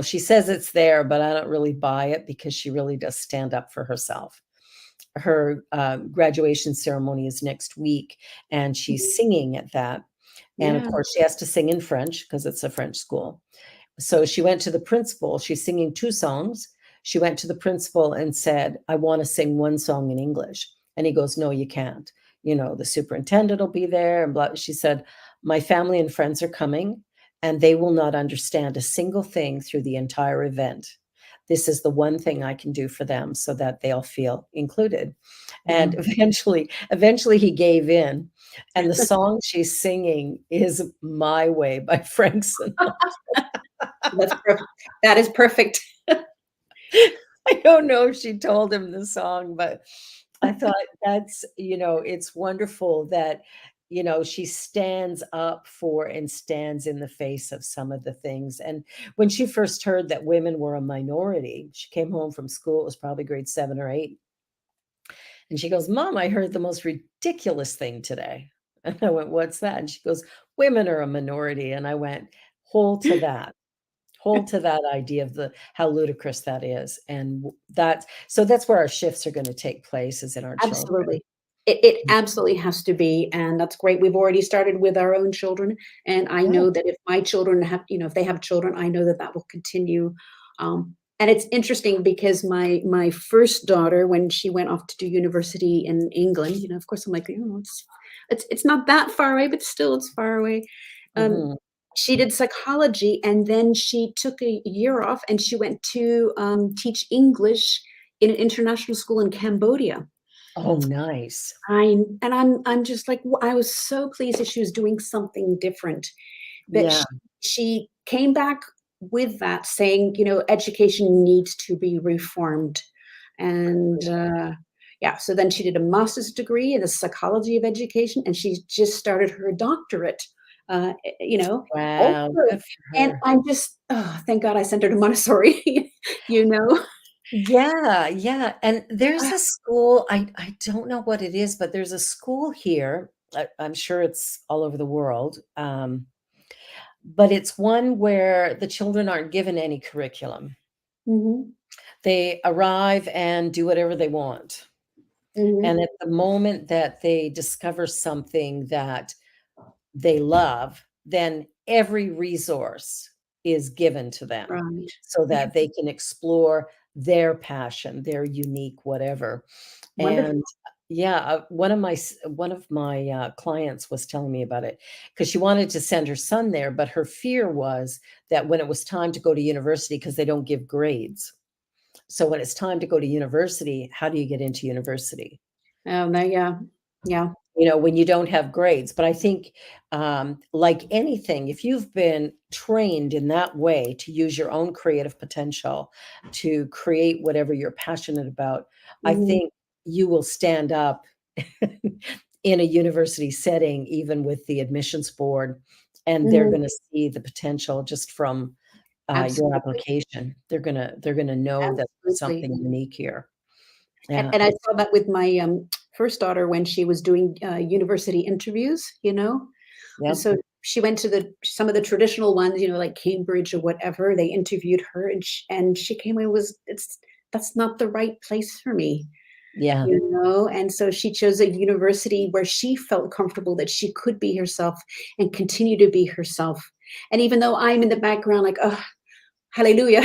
[SPEAKER 1] she says it's there, but I don't really buy it because she really does stand up for herself. Her graduation ceremony is next week, and she's
[SPEAKER 2] mhm.
[SPEAKER 1] singing at that. And of
[SPEAKER 2] Yeah.
[SPEAKER 1] course, she has to sing in French because it's a French school. So she went to the principal. She's singing 2 songs. She went to the principal and said, "I wanna sing 1 song in English." And he goes, "No, you can't. The superintendent will be there," and blah. She said, "My family and friends are coming, and they will not understand a single thing through the entire event. This is the one thing I can do for them so that they'll feel included." And
[SPEAKER 2] Wow.
[SPEAKER 1] eventually he gave in, and the song she's singing is "My Way" by Frank Sinatra.
[SPEAKER 2] That's perfect. That is perfect.
[SPEAKER 1] I don't know if she told him the song, but I thought it's wonderful that, she stands up for and stands in the face of some of the things. And when she first heard that women were a minority, she came home from school, it was probably grade 7 or 8. And she goes, "Mom, I heard the most ridiculous thing today." And I went, "What's that?" And she goes, "Women are a minority." And I went, "Hold to that. Hold to that idea of how ludicrous that is." And that's where our shifts are gonna take place, is in our children.
[SPEAKER 2] Absolutely. It absolutely has to be, and that's great. We've already started with our own children, and I
[SPEAKER 1] Yeah.
[SPEAKER 2] know that if my children have, if they have children, I know that that will continue. And it's interesting because my first daughter, when she went off to do university in England, of course, I'm like, it's not that far away, but still, it's far away. Um,
[SPEAKER 1] Mhm.
[SPEAKER 2] she did psychology, and then she took a year off, and she went to teach English in an international school in Cambodia.
[SPEAKER 1] Oh, nice.
[SPEAKER 2] I'm just like, I was so pleased that she was doing something different. But
[SPEAKER 1] Yeah.
[SPEAKER 2] she came back with that saying, education needs to be reformed. And yeah, so then she did a master's degree in the psychology of education, and she just started her doctorate. Uh, you know,
[SPEAKER 1] Wow,
[SPEAKER 2] also,
[SPEAKER 1] good for
[SPEAKER 2] and
[SPEAKER 1] her.
[SPEAKER 2] I'm just, oh, thank God I sent her to Montessori. you know.
[SPEAKER 1] Yeah, yeah, and there's a school, I don't know what it is, but there's a school here, I'm sure it's all over the world, but it's one where the children aren't given any curriculum.
[SPEAKER 2] Mhm,
[SPEAKER 1] They arrive and do whatever they want, and
[SPEAKER 2] mhm,
[SPEAKER 1] at the moment that they discover something that they love, then every resource is given to them
[SPEAKER 2] right.
[SPEAKER 1] so
[SPEAKER 2] Yeah,
[SPEAKER 1] that they can explore their passion, their unique whatever.
[SPEAKER 2] wonderful.
[SPEAKER 1] And yeah, one of my clients was telling me about it because she wanted to send her son there, but her fear was that when it was time to go to university, because they don't give grades. So when it's time to go to university, how do you get into university?
[SPEAKER 2] Oh, no, yeah, yeah.
[SPEAKER 1] When you don't have grades. But I think, like anything, if you've been trained in that way to use your own creative potential to create whatever you're passionate about, I
[SPEAKER 2] Mhm,
[SPEAKER 1] think you will stand up in a university setting, even with the admissions board, and they're
[SPEAKER 2] mhm,
[SPEAKER 1] going to see the potential just from your
[SPEAKER 2] absolutely,
[SPEAKER 1] application. They're going to know that there's
[SPEAKER 2] absolutely.
[SPEAKER 1] something unique here.
[SPEAKER 2] And
[SPEAKER 1] Yeah.
[SPEAKER 2] and I saw that with my, first daughter when she was doing, university interviews, and
[SPEAKER 1] Yep.
[SPEAKER 2] so she went to some of the traditional ones, like Cambridge or whatever. They interviewed her, and she came away, that's not the right place for me,
[SPEAKER 1] Yeah.
[SPEAKER 2] and so she chose a university where she felt comfortable that she could be herself and continue to be herself. And even though I'm in the background like, "Oh, hallelujah,"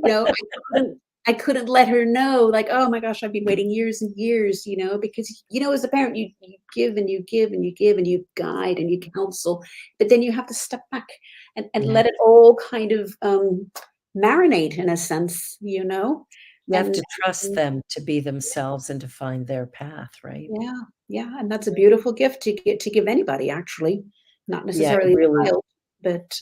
[SPEAKER 2] I couldn't I couldn't let her know, like, "Oh my gosh, I've been waiting years and years," because, as a parent, you give and you give and you give and you guide and you counsel, but then you have to step back and
[SPEAKER 1] Yeah.
[SPEAKER 2] let it all kind of, marinate in a sense,
[SPEAKER 1] You have
[SPEAKER 2] and
[SPEAKER 1] to trust them to be themselves and to find their path, right?
[SPEAKER 2] yeah, yeah, and that's a beautiful gift to give anybody, actually, not
[SPEAKER 1] Yeah, it
[SPEAKER 2] necessarily a
[SPEAKER 1] really.
[SPEAKER 2] child, but,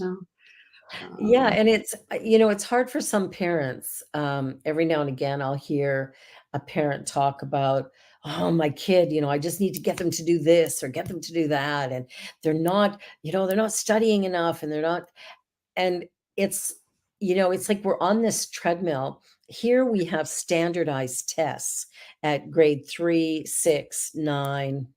[SPEAKER 1] Yeah,
[SPEAKER 2] um
[SPEAKER 1] and it's hard for some parents. Every now and again, I'll hear a parent talk about, "Oh, my kid, I just need to get them to do this or get them to do that, and they're not studying enough, and they're not." And it's, it's like we're on this treadmill. Here we have standardized tests at grade 3, 6, 9.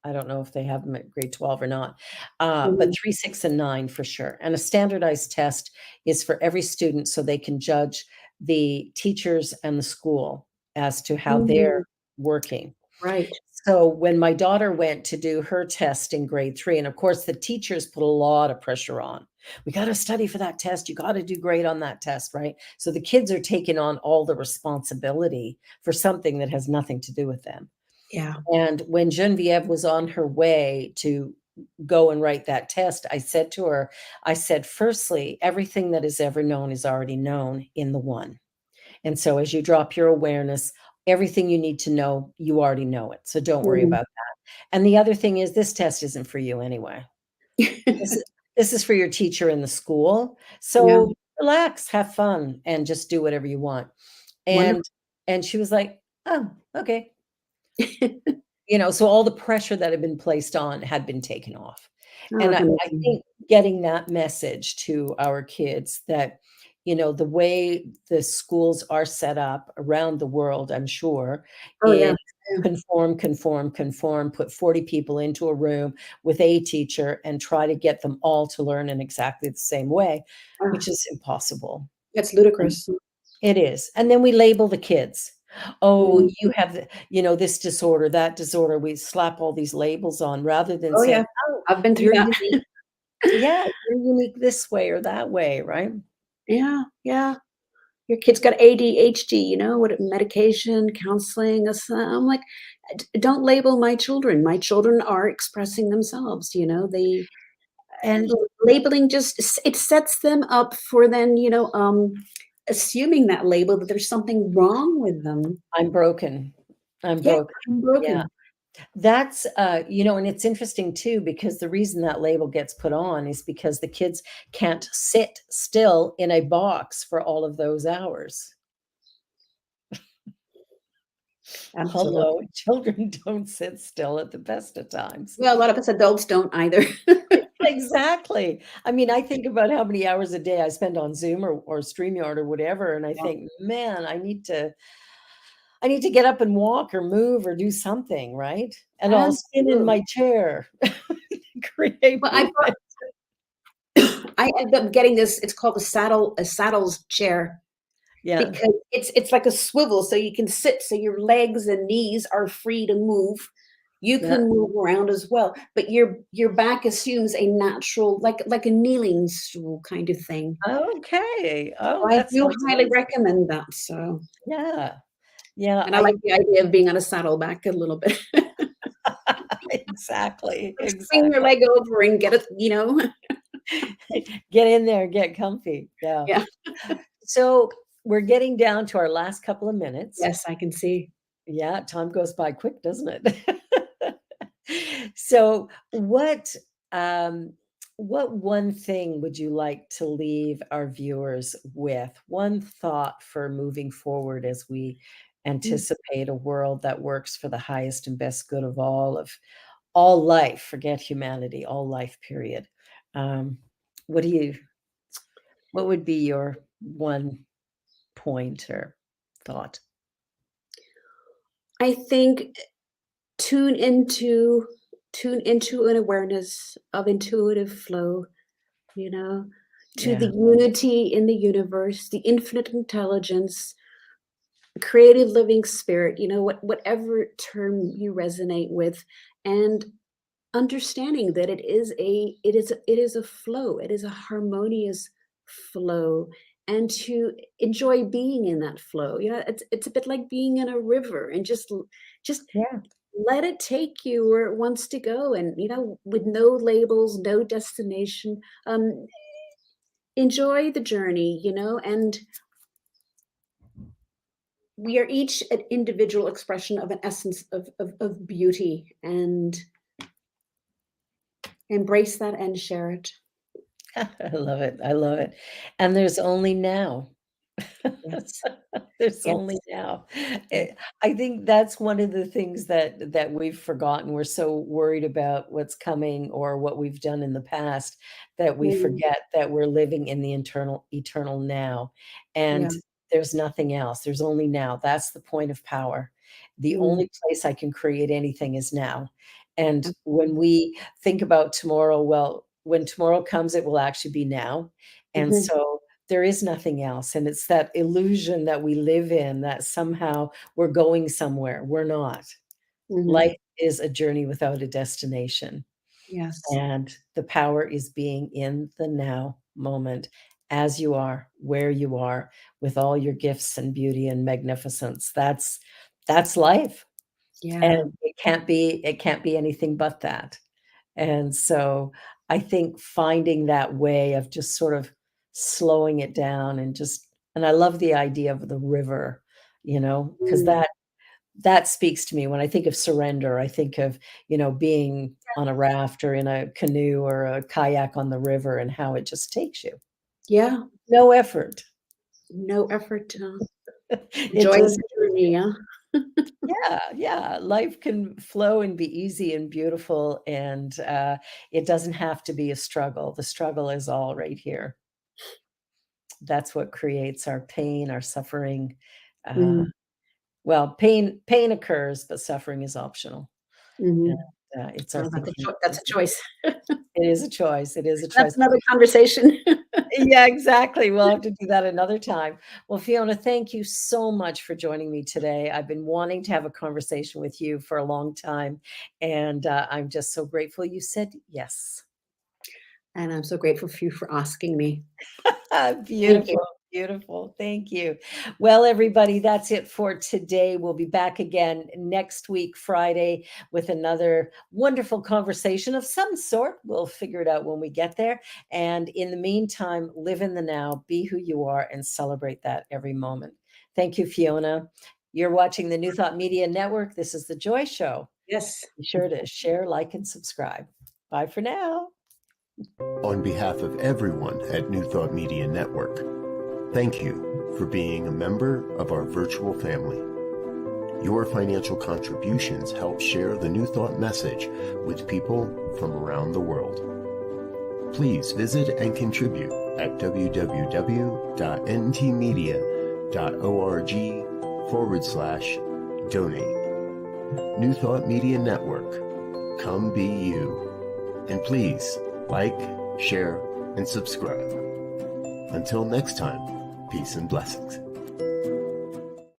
[SPEAKER 1] I don't know if they have them at grade 12 or not, but
[SPEAKER 2] Mhm,
[SPEAKER 1] 3, 6, and 9 for sure. And a standardized test is for every student so they can judge the teachers and the school as to how they're
[SPEAKER 2] mhm,
[SPEAKER 1] working.
[SPEAKER 2] right,
[SPEAKER 1] So when my daughter went to do her test in grade 3, and of course the teachers put a lot of pressure on. We got to study for that test. You got to do great on that test, right? So the kids are taking on all the responsibility for something that has nothing to do with them.
[SPEAKER 2] yeah,
[SPEAKER 1] And when Genevieve was on her way to go and write that test, I said to her, I said, firstly, everything that is ever known is already known in the one. And so as you drop your awareness, everything you need to know, you already know it. So don't worry
[SPEAKER 2] mhm.
[SPEAKER 1] about that. And the other thing is this test isn't for you anyway. This is this is for your teacher in the school.
[SPEAKER 2] Yeah,
[SPEAKER 1] So relax, have fun, and just do whatever you want.
[SPEAKER 2] wonderful.
[SPEAKER 1] And and she was like, "Oh, okay." So all the pressure that had been placed on had been taken off.
[SPEAKER 2] Oh,
[SPEAKER 1] And
[SPEAKER 2] that's
[SPEAKER 1] I
[SPEAKER 2] amazing.
[SPEAKER 1] think getting that message to our kids that, the way the schools are set up around the world, I'm sure,
[SPEAKER 2] Oh, yeah,
[SPEAKER 1] is
[SPEAKER 2] yeah.
[SPEAKER 1] conform, conform, conform, put 40 people into a room with a teacher and try to get them all to learn in exactly the same way,
[SPEAKER 2] Ah,
[SPEAKER 1] which is impossible.
[SPEAKER 2] that's ludicrous.
[SPEAKER 1] It is, and then we label the kids. "Oh,
[SPEAKER 2] Mhm.
[SPEAKER 1] you have this disorder, that disorder." We slap all these labels on rather than
[SPEAKER 2] Oh, yeah,
[SPEAKER 1] saying, "Oh,
[SPEAKER 2] I've been through
[SPEAKER 1] you're
[SPEAKER 2] that.
[SPEAKER 1] unique." Yeah, "You're unique this way or that way," right?
[SPEAKER 2] Yeah, yeah. Your kid's got ADHD, what medication, counseling, I'm like, Don't label my children. My children are expressing themselves, they
[SPEAKER 1] And
[SPEAKER 2] labeling just it sets them up for then, assuming that label, that there's something wrong with them.
[SPEAKER 1] I'm broken. I'm
[SPEAKER 2] Yeah,
[SPEAKER 1] broken.
[SPEAKER 2] I'm
[SPEAKER 1] Yeah.
[SPEAKER 2] broken.
[SPEAKER 1] That's, and it's interesting too, because the reason that label gets put on is because the kids can't sit still in a box for all of those hours. Hello,
[SPEAKER 2] Absolutely.
[SPEAKER 1] children don't sit still at the best of times.
[SPEAKER 2] Well, a lot of us adults don't either.
[SPEAKER 1] Exactly. I mean, I think about how many hours a day I spend on Zoom or StreamYard or whatever, and I
[SPEAKER 2] Yeah.
[SPEAKER 1] think, "Man, I need to get up and walk or move or do something, right?" And I'll spin in
[SPEAKER 2] Absolutely.
[SPEAKER 1] my chair, create
[SPEAKER 2] Well,
[SPEAKER 1] movement.
[SPEAKER 2] I ended up getting this, it's called a saddles chair,
[SPEAKER 1] Yeah,
[SPEAKER 2] because it's like a swivel, so you can sit, so your legs and knees are free to move. You
[SPEAKER 1] yeah.
[SPEAKER 2] can move around as well, but your back assumes a natural, like a kneeling stool kind of thing.
[SPEAKER 1] Okay.
[SPEAKER 2] So
[SPEAKER 1] Oh,
[SPEAKER 2] I
[SPEAKER 1] that
[SPEAKER 2] do
[SPEAKER 1] sounds
[SPEAKER 2] highly
[SPEAKER 1] nice.
[SPEAKER 2] recommend that, so
[SPEAKER 1] Yeah. Yeah,
[SPEAKER 2] and I like the idea of being on a saddleback a little bit.
[SPEAKER 1] exactly,
[SPEAKER 2] Like, swing your
[SPEAKER 1] exactly.
[SPEAKER 2] leg over and get it.
[SPEAKER 1] Get in there, get comfy. Yeah.
[SPEAKER 2] Yeah.
[SPEAKER 1] So, we're getting down to our last couple of minutes.
[SPEAKER 2] Yes, I can see.
[SPEAKER 1] Yeah, time goes by quick, doesn't it? So, um, what one thing would you like to leave our viewers with? One thought for moving forward as we
[SPEAKER 2] Mm.
[SPEAKER 1] anticipate a world that works for the highest and best good of all life, forget humanity, all life, period. Um, what do you what would be your one point or thought?
[SPEAKER 2] I think tune into tune into an awareness of intuitive flow, you know, to the
[SPEAKER 1] Yeah.
[SPEAKER 2] unity in the universe, the infinite intelligence, creative living spirit, whatever term you resonate with, and understanding that it is a flow, it is a harmonious flow, and to enjoy being in that flow. It's a bit like being in a river, and just
[SPEAKER 1] Yeah.
[SPEAKER 2] let it take you where it wants to go, and with no labels, no destination. Enjoy the journey, and we are each an individual expression of an essence of beauty, and embrace that and share it.
[SPEAKER 1] I love it, I love it, and there's only now.
[SPEAKER 2] Yes.
[SPEAKER 1] There's only
[SPEAKER 2] Yes.
[SPEAKER 1] now.
[SPEAKER 2] Yes.
[SPEAKER 1] I think that's one of the things that we've forgotten. We're so worried about what's coming or what we've done in the past that we
[SPEAKER 2] Mm,
[SPEAKER 1] forget that we're living in the internal eternal now,
[SPEAKER 2] yeah.
[SPEAKER 1] and there's nothing else. There's only now. That's the point of power. The
[SPEAKER 2] Mm,
[SPEAKER 1] only place I can create anything is now, and when
[SPEAKER 2] absolutely.
[SPEAKER 1] we think about tomorrow, well, when tomorrow comes, it will actually be now, and
[SPEAKER 2] Mhm,
[SPEAKER 1] so there is nothing else, and it's that illusion that we live in that somehow we're going somewhere. We're not.
[SPEAKER 2] mhm.
[SPEAKER 1] Life is a journey without a destination,
[SPEAKER 2] Yes.
[SPEAKER 1] and the power is being in the now moment, as you are, where you are, with all your gifts and beauty and magnificence. That's life,
[SPEAKER 2] Yeah.
[SPEAKER 1] and it can't be anything but that. And so I think finding that way of just sort of slowing it down and I love the idea of the river, because
[SPEAKER 2] Mm,
[SPEAKER 1] that speaks to me. When I think of surrender, I think of, being on a raft or in a canoe or a kayak on the river and how it just takes you.
[SPEAKER 2] yeah.
[SPEAKER 1] No effort.
[SPEAKER 2] No effort.
[SPEAKER 1] It
[SPEAKER 2] Enjoy
[SPEAKER 1] just
[SPEAKER 2] the journey, yeah.
[SPEAKER 1] yeah, yeah. Life can flow and be easy and beautiful, and, it doesn't have to be a struggle. The struggle is all right here. That's what creates our pain, our suffering. Uh,
[SPEAKER 2] Mhm,
[SPEAKER 1] well, pain occurs, but suffering is optional, and,
[SPEAKER 2] mhm.
[SPEAKER 1] it's our
[SPEAKER 2] Well, that's a
[SPEAKER 1] thinking.
[SPEAKER 2] that's a choice.
[SPEAKER 1] It is a choice, it is a
[SPEAKER 2] That's
[SPEAKER 1] choice.
[SPEAKER 2] another conversation.
[SPEAKER 1] Yeah, exactly. We'll have to do that another time. Well, Fiona, thank you so much for joining me today. I've been wanting to have a conversation with you for a long time, and, I'm just so grateful you said yes.
[SPEAKER 2] And I'm so grateful for you for asking me. Thank you.
[SPEAKER 1] Beautiful. Beautiful. Thank you. Well, everybody, that's it for today. We'll be back again next week, Friday, with another wonderful conversation of some sort. We'll figure it out when we get there. And in the meantime, live in the now, be who you are, and celebrate that every moment. Thank you, Fiona. You're watching the New Thought Media Network. This is The Joy Show.
[SPEAKER 2] Yes.
[SPEAKER 1] Be sure to share, like, and subscribe. Bye for now.
[SPEAKER 3] On behalf of everyone at New Thought Media Network, thank you for being a member of our virtual family. Your financial contributions help share the New Thought message with people from around the world. Please visit and contribute at www.ntmedia.org/donate. New Thought Media Network. Come be you. And please like, share, and subscribe. Until next time, peace and blessings.